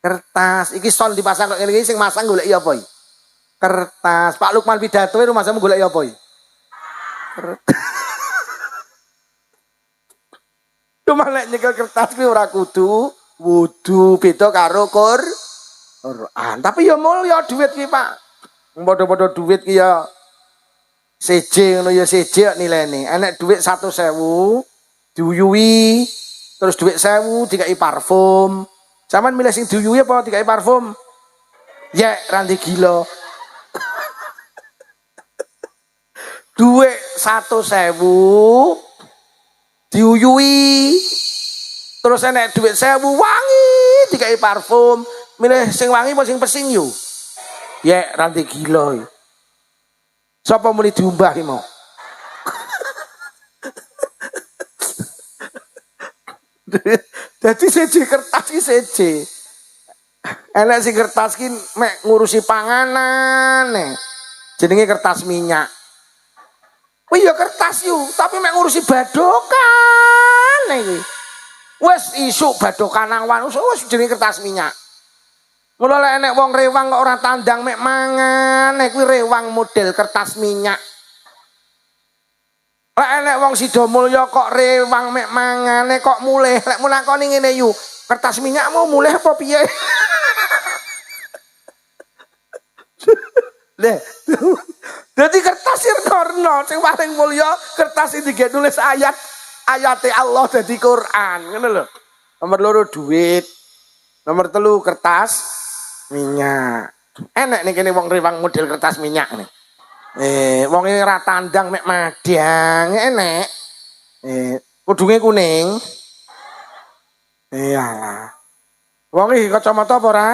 Kertas. Iki son dipasang kok ngene iki sing masang goleki apa iki? Kertas. Pak Lukman pidato rumangsamu goleki apa iki? Kertas. Cuma nek nyekel kertas kuwi ora kudu wudu, beda karo Quran. Tapi ya mulya duit ki, Pak. Padha-padha duit ki ya seje ngono ya seje nilene. Enek duit 100.000 diuyuwi, terus duit 1.000 dikai parfum. Sampeyan milih sing diuyuwi apa dikai parfum? Ya, ranti gila. Duit 100.000 diuyui terus enek duit 1.000 wangi dikai parfum, milih sing wangi apa sing pesing yo? Ya ranti gila. Sapa muni diumbah iki mau? Dadi seje kertas ki seje. Enek sing kertas ki mek ngurusi panganan jenenge kertas minyak. Oh iya kertas yuk, tapi mek ngurusi badokan iki. Wes isuk badokan nang wan, wes jenenge kertas minyak. Mula lek enek wong rewang kok ora tandang mek mangan, kuwi rewang model kertas minyak. Lek enek wong sida mulya kok rewang mek mangane kok mulih, lek munakoni ngene yu, kertas minyakmu mulih apa piye? Leh. Jadi kertas irtorno sing paling mulya kertas iki digawe nulis ayate Allah dadi Quran, ngono lho. Nomor loro duit. Nomor 3 kertas minyak. Enek ning kene wong rewang model kertas minyak nih. Wong ora tandang mek madang enek. Kudunge kuning. Iyalah. Wong iki kacamata apa ora?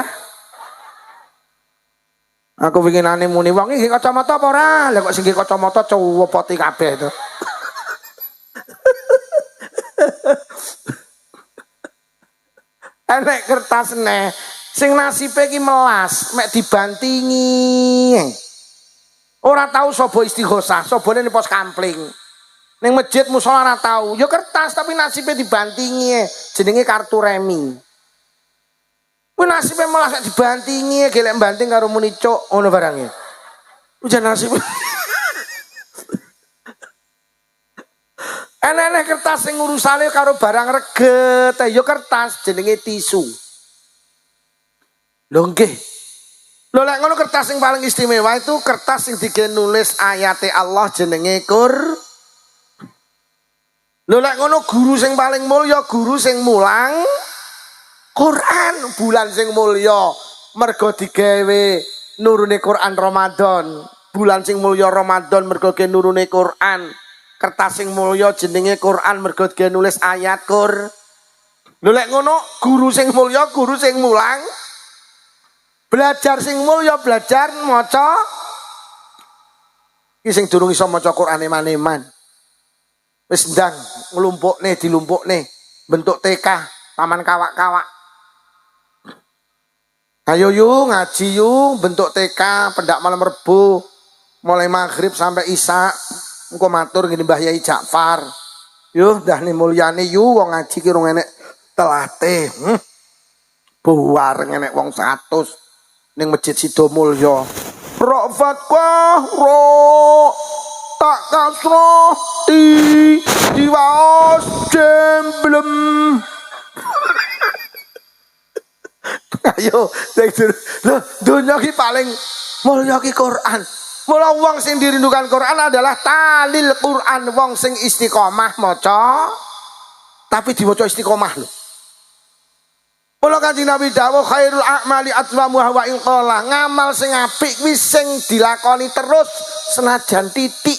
Aku winginane muni wong iki kacamata apa ora? Lah kok sing kacamata cuwepoti kabeh to. Enek kertas neh Sing nasibe iki melas, mek dibantingi. Ora tahu sapa istighosah, sabane ning pos kampling. Ning masjid musala ora tahu. Ya kertas tapi nasibe dibantingi. Jenenge kartu remi. Kuwi nasibe melas dibantingi, gelek banting karo muni cuk ngono barange. Ujan nasib. Enek kertas sing urusane karo barang reget, ya kertas jenenge tisu. Lho nggih. Lho lek ngono kertas sing paling istimewa itu kertas sing digawe nulis ayate Allah jenenge Lho lek ngono guru sing paling mulya guru sing mulang Quran, bulan sing mulya mergo digawe nurune Quran Ramadan. Bulan sing mulya Ramadan mergo ge nurune Quran. Kertas sing mulya jenenge Quran mergo ge nulis ayat Qur. Lho lek ngono guru sing mulya guru sing mulang. Belajar sing mulya belajar maca. Iki sing durung iso maca Quran eman-eman. Wis ndang nglumpukne dilumpukne bentuk TK taman kawak-kawak. Ayo yu ngaji yu bentuk TK pendak malam Rebo mulai maghrib sampai isya. Engko matur ngene Mbah Yai Ja'far. Yo dah ni mulyane yu wong ngaji ki rung enek telate. Buwareng enek wong 100 ning masjid Sidomulya. Rofat ro tak kasro diwaos jemblem. Ayo lho dunya ki paling mulya ki Quran. Mula wong sing dirindukan Quran adalah talil Quran, wong sing istiqomah maca tapi diwaca istiqomah lho. Mula Kanjeng Nabi dawuh khairul a'mali atwamuha wa in qala, ngamal sing apik kuwi sing dilakoni terus senajan titik.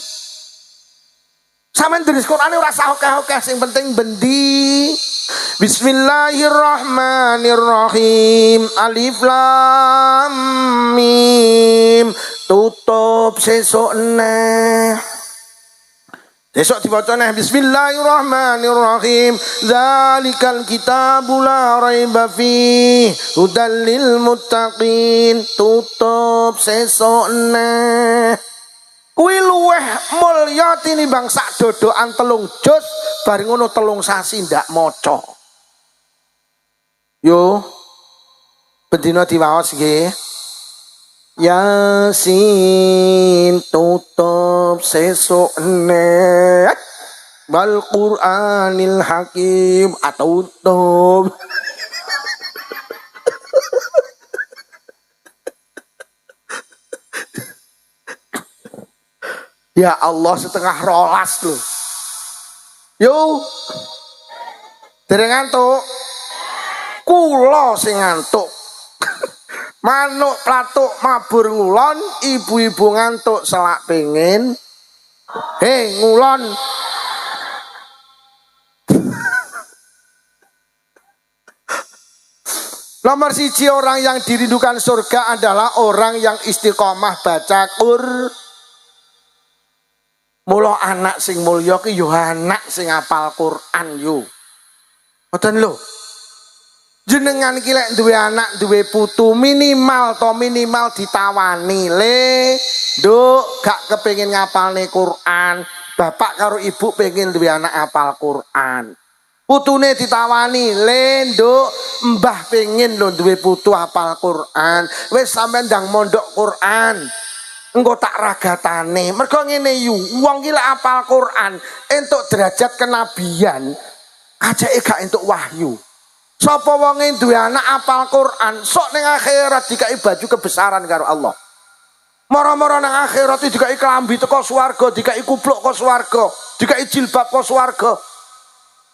Sampeyan tulis Quran ora usah akeh-akeh, sing penting bendi. Bismillahirrahmanirrahim. Alif lam mim. Tutup sesuk neh. Besok dibaca neh Bismillahirrahmanirrahim. Zalikal kitabu la raiba fi hudal lil muttaqin. Tutup sesuk neh. Kuwi luweh mulya tinimbang sak dodokan 3 juz bareng ngono 3 sasi ndak maca. Yo bendina diwaos nggih. Yasin tutup sesuk nek wal Qur'anil Hakim tutup. Ya Allah setengah rolas loh. Yo dereng ngantuk. Kula sing ngantuk. Manuk platuk mabur ngulon, ibu-ibu ngantuk selak pengen. Hei ngulon. Nomor 1 orang yang dirindukan surga adalah orang yang istiqomah baca Qur'an. Mula anak sing mulya ki yo anak sing hafal Quran yo. Ngoten lho. Jenengan ki lek duwe anak, duwe putu minimal ditawani le. Nduk, gak kepengin ngapalne Quran. Bapak karo ibu pengen duwe anak hafal Quran. Putune ditawani, le nduk, mbah pengen lho duwe putu hafal Quran. Wis sampean ndang mondok Quran. Engko tak ragatane. Mergo ngene yu, wong ki lek hafal Quran entuk derajat kenabian, ajake gak entuk wahyu. Sapa wonge duwe anak hafal Quran, sok ning akhirat dikai baju kebesaran karo Allah. Mara-mara nang akhirat dikai klambi teko swarga, dikai kupluk kok swarga, dikai jilbab kok swarga.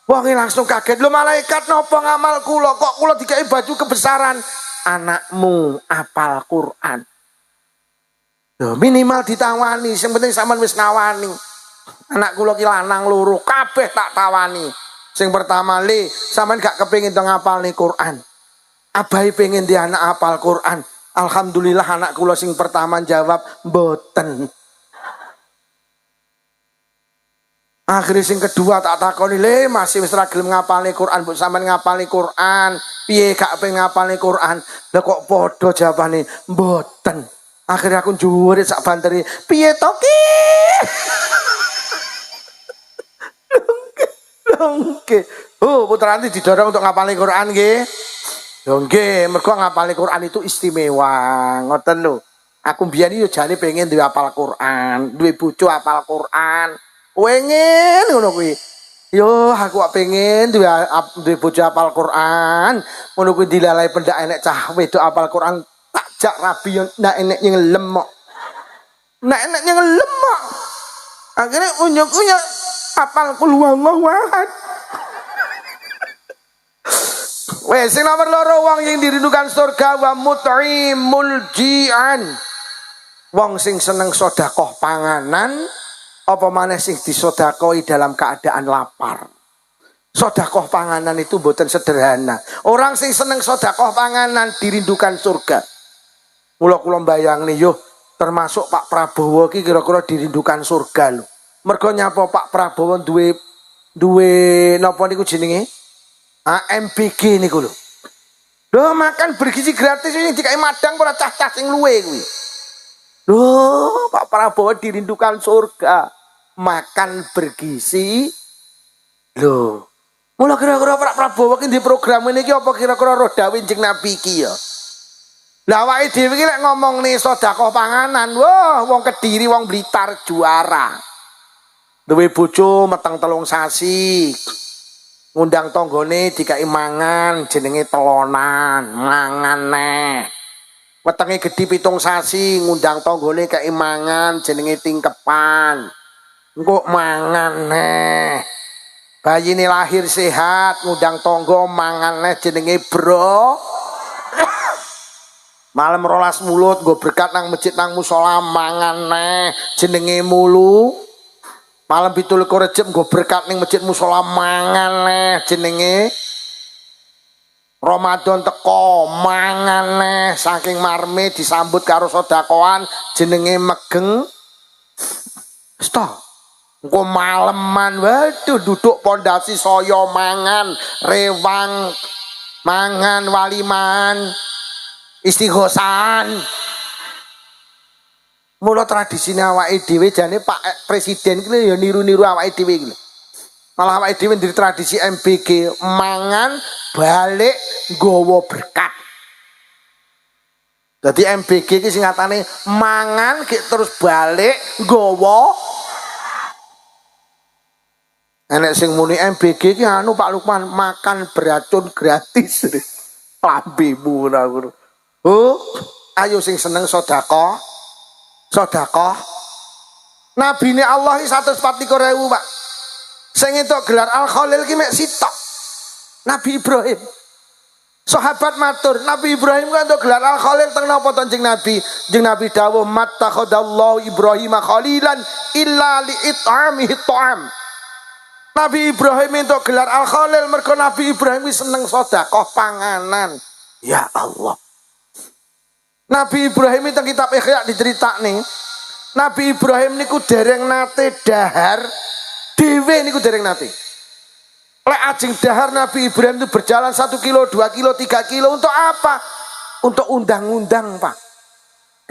Wonge langsung kaget, lho malaikat napa ngamal kula kok kula dikai baju kebesaran? Anakmu hafal Quran. Loh, minimal ditawani, sing penting sampean wis ngawani. Anak kula ki lanang loro, kabeh tak tawani. Sing pertama le, sampean gak kepengin to ngapalne Quran. Abahe pengen di anak hafal Quran. Alhamdulillah anak kula sing pertama jawab mboten. Akhirnya sing kedua tak takoni, "Le, masih wis ra gelem ngapalne Quran, mbok sampean ngapalne Quran. Piye gak pengen ngapalne Quran?" Lah kok padha jawabane, "Mboten." Akhirnya aku njuri sak banteri, "Piye to ki?" Nggih. Oh, putrane didorong untuk ngapalne Quran nggih. Yo nggih, mergo ngapalne Quran itu istimewa, ngoten lho. Aku mbiyen yo jane pengen duwe hafal Quran, duwe bojo hafal Quran. Pengen ngono kuwi. Yo aku kok pengen duwe bojo hafal Quran. Ngono kuwi dilalai pendak enek cah wedok hafal Quran, tak jak rabi yo ndak enek ngelem kok. Ndak enek ngelem kok. Akhire unyuk-unyuk hafal kul huwallahu ahad. Wes sing nomor loro wong yang dirindukan surga wa mut'imul ji'an. Wong sing seneng sedekah panganan apa maneh sing disedekoi dalam keadaan lapar. Sedekah panganan itu mboten sederhana. Orang sing seneng sedekah panganan dirindukan surga. Kula mbayangne yo termasuk Pak Prabowo ki kira-kira dirindukan surga lho. Mergo nyapa Pak Prabowo duwe napa niku jenenge? MBG niku lho. Lho makan bergizi gratis sing dikai madang ora cah-cah sing luwe kuwi. Lho Pak Prabowo dirindukan surga. Makan bergizi. Lho. Mula kira-kira Pak Prabowo ki di program ini ki apa kira-kira roh dawuh Kanjeng Nabi ki ya. Lah awake dhewe ki lek ngomongne sedekah panganan, wah wong Kediri wong Blitar juara. Duwe bojo meteng 3 sasi. Ngundang tanggane dikai mangan jenenge telonan, mangan neh. Wetenge gedhi 7 sasi ngundang tanggane kei mangan jenenge tingkepan. Engko mangan neh. Bayine lahir sehat ngundang tangga mangan neh jenenge bro. Malam 12 mulut nggo berkat nang masjid nang musala mangan neh jenenge mulu. Malam 17 Rejab nggo berkat ning masjid musala mangan neh jenenge Ramadan teko mangan neh saking marme disambut karo sedekahan jenenge megeng. Stop. Engko maleman waduh duduk pondasi saya mangan rewang mangan waliman istighosan. Mula tradisine awake dhewe jane Pak Presiden iki ya niru-niru awake dhewe iki. Malah awake dhewe ndiri tradisi MBG mangan balik nggawa berkat. Dadi MBG iki singkatane mangan terus balik nggawa. Enek sing muni MBG iki anu Pak Lukman makan beracun gratis. Lambemu ora ngono. Oh, ayo sing seneng sedekah. Sedekah. Nabine Allah iki 144.000, Pak. Sing entuk gelar Al Khalil ki mek sitok. Nabi Ibrahim. Sahabat matur, Nabi Ibrahim kan entuk gelar Al Khalil teng napa to Kanjeng Nabi? Kanjeng Nabi dawuh mattakhadallahu Ibrahim khalilan illa li it'amihi ta'am. Nabi Ibrahim entuk gelar Al Khalil mergo Nabi Ibrahim wis seneng sedekah panganan. Ya Allah. Nabi Ibrahim itu kitab Ikhya diceritakne. Nabi Ibrahim niku dereng nate dahar dhewe niku dereng nate. Lek ajeng dahar Nabi Ibrahim itu berjalan 1 kilo, 2 kilo, 3 kilo untuk apa? Untuk undang-undang, Pak.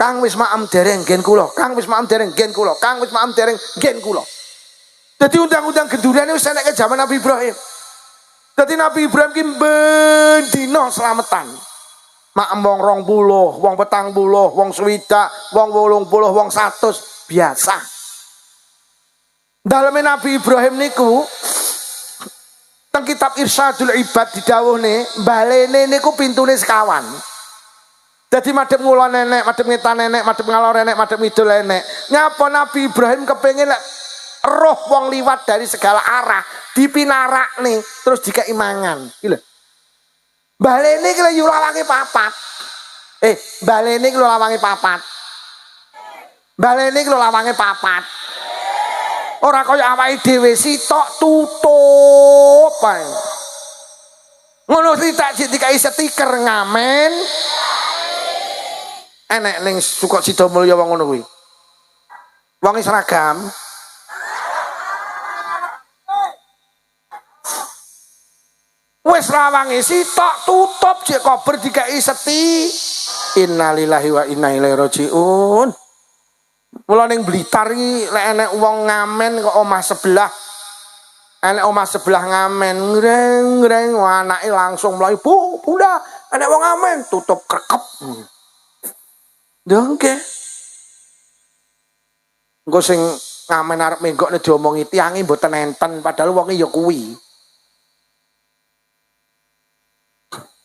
Kang wis maem dereng gen kula, Kang wis maem dereng gen kula, Kang wis maem dereng gen kula. Jadi undang-undang gendurane wis enek ke zaman Nabi Ibrahim. Jadi Nabi Ibrahim ki ben dina slametan. Mak wong 20, wong 40, wong 60, wong 80, wong 100 biasa. Daleme Nabi Ibrahim niku teng kitab Irsyadul Ibad didhawuhne balene niku pintune sekawan. Dadi madhep ngula nenek, madhep ngetan nenek, madhep ngalor nenek, madhep ngidul nenek. Nyapa Nabi Ibrahim kepengin roh wong liwat dari segala arah dipinarakne terus dikai mangan. Iki lho. Balene iki lho lawange papat. Balene iki lho lawange papat. Balene iki lho lawange papat. Ora kaya awake dhewe sitok tutup ae. Ngono tak dikai stiker ngamen. Enek ning Suko Sidomulya wong ngono kuwi. Wong seragam. Wis rawange sitok tutup jek kober dikai seti. Innalillahi wa inna ilaihi rajiun. Mula ning Blitar iki lek enek wong ngamen kok omah sebelah. Enek omah sebelah ngamen ngreng-ngreng anake langsung mlayu, "Bu, Bunda, enek wong ngamen." Tutup krekep. Dongke. Engko sing ngamen arep menggok nek diomongi tiange mboten enten padahal wonge ya kuwi.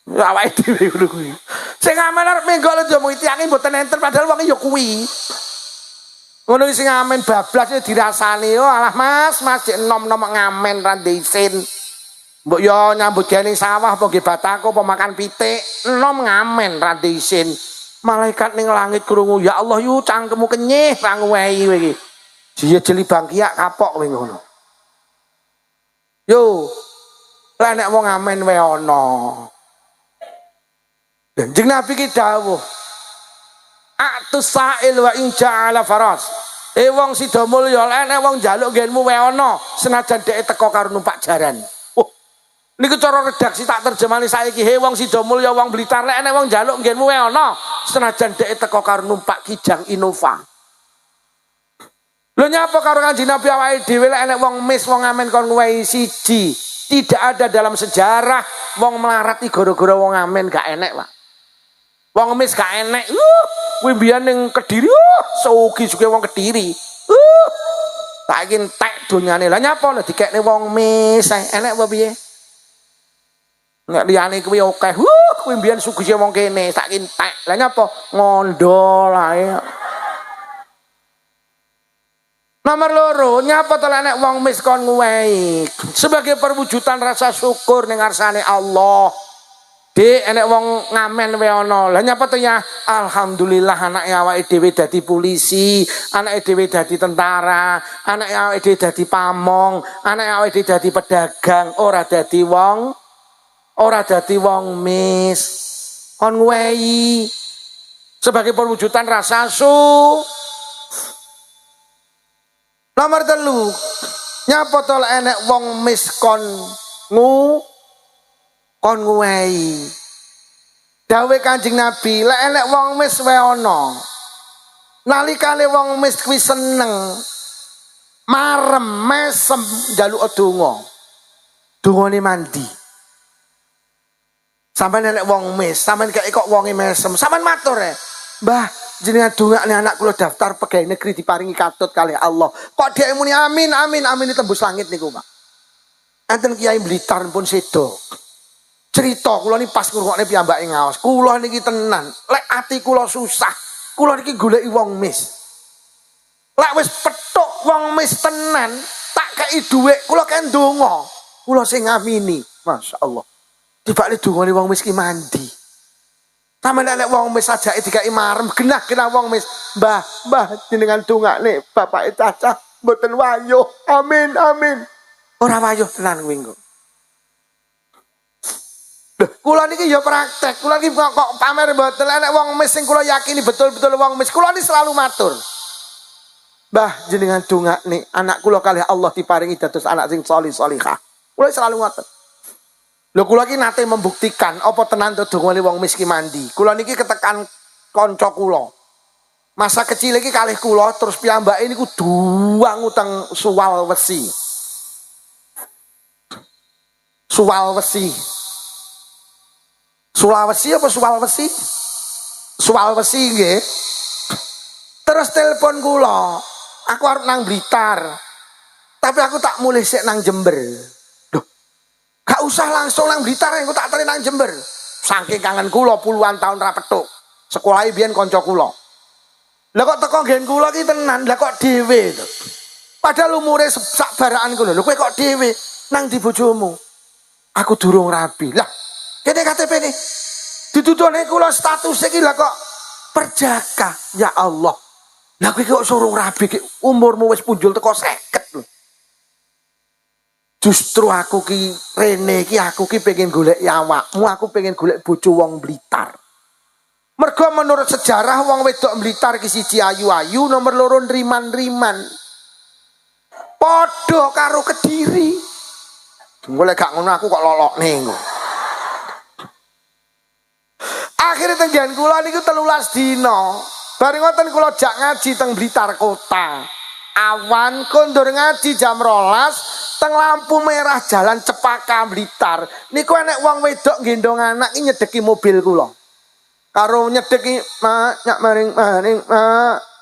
Awake dhewe ngono kuwi. Sing ngamen arep menggok nek diomongi tiange mboten enten padahal wonge ya kuwi. Ngono sing ngamen bablas ya dirasani. Oh alah Mas, Mas cek enom-enom ngamen ra isin. Mbok yo nyambut gawe ning sawah apa nggih batako apa makan pitik, enom ngamen ra isin. Malaikat ning langit krungu, ya Allah yu cangkemmu kenyih ra ngwehi kowe iki. Jiye jeli bangkiak kapok kowe ngono. Yo, lah nek wong ngamen wae ana. Kanjeng Nabi ki dawuh, "Atus sa'il wa in ja'ala faras." Wong sida mulya nek wong njaluk nggenmu wae ana, senajan dhek teko karo numpak jaran. Niku cara redaksi tak terjemahane saiki. Wong sida mulya wong Blitar lek nek wong njaluk nggenmu wae ana, senajan dhek teko karo numpak Kijang Innova. Lho nyapa karo Kanjeng Nabi awake dhewe lek enek wong mis wong ngamen kon ngwehi siji. Tidak ada dalam sejarah wong melarat iki gara-gara wong ngamen gak enek, Pak. Wong mis gak enek. Kuwi mbiyen ning Kediri, seugi-suge wong Kediri. Saiki entek donyane. Lah nyapa lho dikekne wong mis enek apa piye? Nek liyane kuwi akeh. Kuwi mbiyen sugih wong kene, saiki entek. Lah nyapa? Ngondo lae. Nomor loro, nyapa to nek wong mis kon ngwehi sebagai perwujudan rasa syukur ning ngarsane Allah. Dik enek wong ngamen wae ana. Lah nyapa to ya? Alhamdulillah anake awake dhewe dadi polisi, anake dhewe dadi tentara, anake awake dhewe dadi pamong, anake awake dhewe dadi pedagang, ora dadi wong mis. Kon ngwehi sebagai perwujudan rasa syukur. Nomor 3, nyapa to lek enek wong mis kon ngwehi. Dawuh Kanjeng Nabi, lek enek wong mis wae ana. Nalikane wong mis kuwi seneng, marem, mesem njaluk donga. Dongane mandi. Sampeyan enek wong mis, sampeyan kok wonge mesem, sampeyan matur Mbah, jenengan dongakne anak kula daftar pegawai negeri diparingi katut kali Allah. Kok dhek muni amin amin amin tembus langit niku, Pak. Enten Kiai Blitar pun sedo. Cerita kula niki pas ngrungokne piyambake ngaos. Kula niki tenan, lek ati kula susah, kula niki goleki wong mis. Lek wis petuk wong mis tenan, tak kei dhuwit, kula kei ndonga. Kula sing ngamini, masyaallah. Dibakne dongane wong mis ki mandi. Sama nek wong mis ajake dikai marem genah-genah wong mis. Mbah jenengan dongakne bapake cacah mboten wayuh. Amin amin. Ora wayuh tenan kuwi engko. Lho, kula niki ya praktek. Kula niki kok pamer mboten nek wong mis sing kula yakini betul-betul wong mis. Kula niki selalu matur. Mbah jenengan dongakne anak kula kalih Allah diparingi dados anak sing sholih sholihah. Kula selalu ngoten. Lho kula iki nate membuktikan apa tenan to dongane wong miskin mandi. Kula niki ketekan kanca kula. Masa kecil iki kalih kula terus piyambake niku duang utang suwal wesi. Sulawesi apa Sulawesi? Sulawesi nggih. Terus telepon kula. Aku arep nang Blitar. Tapi aku tak mulih sik nang Jember. Gak usah langsung nang Blitar, aku tak teri nang Jember. Saking kangen kula puluhan tahun ra petuk. Sekolahe biyen kanca kula. Lah kok teko nggen kula ki tenan, lah kok dhewe to. Padahal umure sak barakan kula. Lho kowe kok dhewe nang di bojomu. Aku durung rabi. Lah, kene KTP-ne. Ditutune kula status iki lah kok perjaka. Ya Allah. Lah kowe kok surung rabi ki umurmu wis punjul teko 50 lho. Justru aku ki rene ki aku ki pengen golek awakmu, aku pengen golek bojo wong Blitar. Mergo menurut sejarah wong wedok Blitar ki siji ayu-ayu, nomor loro riman-riman. Padha karo Kediri. Golek gak ngono aku kok lolokne engko. Akhire tenggen kula niku 13 dina. Bareng ngoten kula jak ngaji teng Blitar Kota. Awan kondur ngaji jam 12 teng lampu merah jalan Cepaka Blitar. Niku enek wong wedok gendong anak iki nyedeki mobil kula. Karo nyedeki nyak maring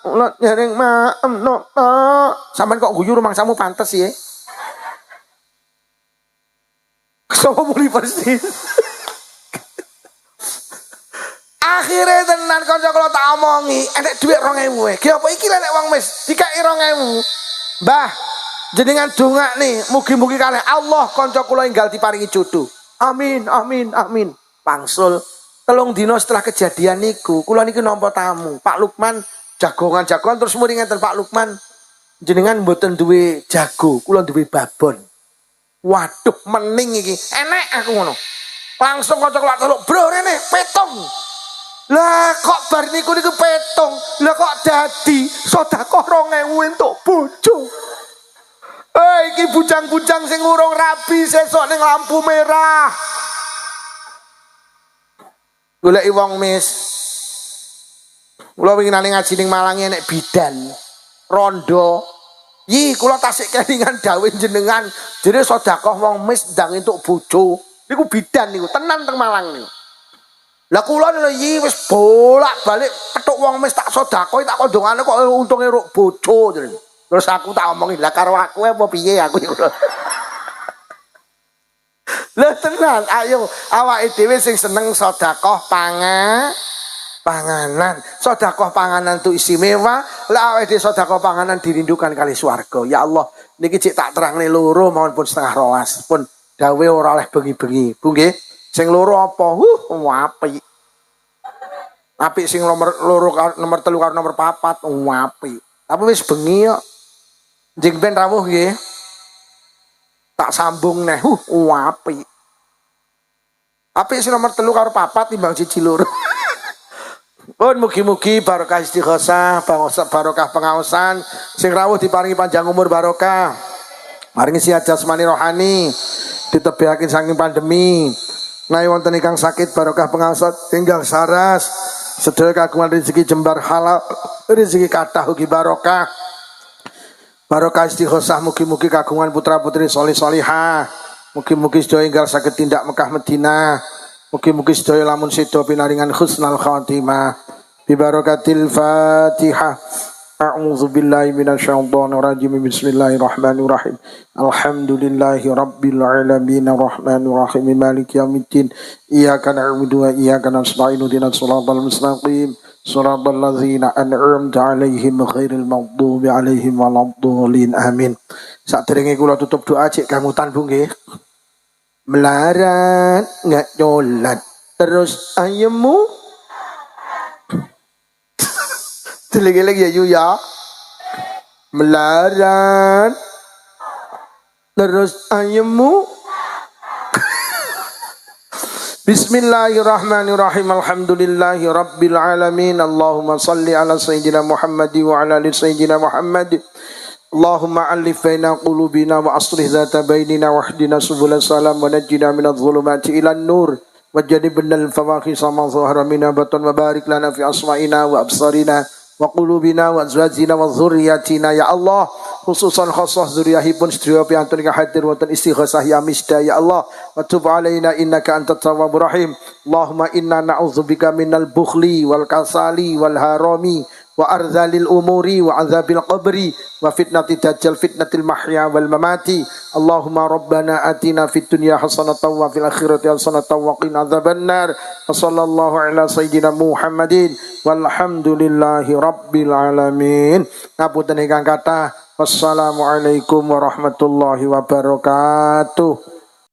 ulot nyaring no. Sampeyan kok guyu rumangsamu pantes ya. Sopo muni persis. Akhirnya tenan kanca kula tak omongi, enek dhuwit 2000. Ki apa iki nek wong wis dikai 2000. Mbah, jenengan dongakne mugi-mugi kalih Allah kanca kula enggal diparingi jodoh. Amin, amin, amin. Pangsul 3 dina setelah kejadian niku, kula niki nampa tamu, Pak Lukman jagongan-jagongan terus muni ngenten Pak Lukman, jenengan mboten duwe jago, kula duwe babon. Waduh, mening iki. Enek aku ngono. Langsung kanca kula teluk, "Bro, rene petung." Lah kok bar niku petung. Lah kok dadi sedekah 2000 entuk bojo. Iki bujang-bujang sing urung rabi sesuk ning lampu merah. Goleki wong mis. Kula winginane ngaji ning Malang enek bidan. Rondo. Yi kula tasik kelingan dawuh jenengan, jere sedekah wong mis ndang entuk bojo. Niku bidan niku, tenan teng Malang niku. Lah kula yi wis bolak-balik petuk wong mis tak sedekah tak kondongane kok untunge ruk bojo. Terus aku tak omongi, lah karo aku apa piye aku iku. Lah tenan, ayo awake dhewe sing seneng sedekah panganan. Sedekah panganan itu istimewa. Lah awake dhewe sedekah panganan dirindukan kali swarga. Ya Allah, niki cek tak terangne loro mawon pun 11:30. Pun dawe ora oleh bengi-bengi. Bu nggih. Sing loro apa? Apik. Apik sing nomor 3 karo nomor 4. Apik. Tapi wis bengi kok. Njing ben rawuh nggih. Tak sambung neh. Apik. Apik sing nomor 3 karo 4 timbang 1 loro. Pun mugi-mugi barokah istighosah, barokah pengaosan, sing rawuh diparingi panjang umur barokah. Maringi sihat jasmani rohani, ditebihaken saking pandemi. Nai wonten ingkang sakit barokah pengaosan tinggal saras. Sedaya kagungan rezeki jembar halal, rezeki kathah ugi barokah. Barokah istighosah mugi-mugi kagungan putra-putri solih solihah. Mugi-mugi sedaya ingkang saged tindak Mekah Madinah. Mugi-mugi sedaya lamun sedo pinaringan husnul khatimah. Bi barakatil Fatihah. A'udzu billahi minasyaitonir rajim. Bismillahirrahmanirrahim. Alhamdulillahi rabbil alamin arrahmanir rahim maliki yaumiddin. Iyyaka na'budu wa iyyaka nasta'in ihdinas siratal mustaqim. Siratal ladzina an'amta 'alaihim ghairil maghdubi 'alaihim waladdallin. Amin. Saderenge kula tutup doa cek kangutan Bu nggih. Melarat nggak nyolat terus ayemu lagi ya yu ya melarat terus ayemu. Bismillahirrahmanirrahim. Alhamdulillahi rabbil alamin. Allahumma salli ala sayyidina Muhammad wa ala ali sayyidina Muhammad. Allahumma alif baina qulubina wa aslih dzata bainina wahdina subulal salam wa najjina minadh dhulumati ilan nur wajjanibna al fawahisha ma dhahara minha batan wa barik lana fi asma'ina wa absarina wa qulubina wa azwajina wa dzurriyyatina ya Allah, khususan khassah dzurriyyahipun sedaya piantun ingkang hadir wonten istighosah ya misda ya Allah, wa tub alaina innaka antat tawwabur rahim. Allahumma inna na'udzubika minal bukhli wal kasali wal harami wa arzalil umuri wa azabil qabri wa fitnati dajjal fitnatil mahya wal mamati. Allahumma rabbana atina fid dunya hasanatan wa fil akhirati hasanatan wa qina adzabannar. Sallallahu ala sayyidina Muhammadin walhamdulillahi rabbil alamin. Ngapunten ingkang kathah. Wassalamualaikum warahmatullahi wabarakatuh.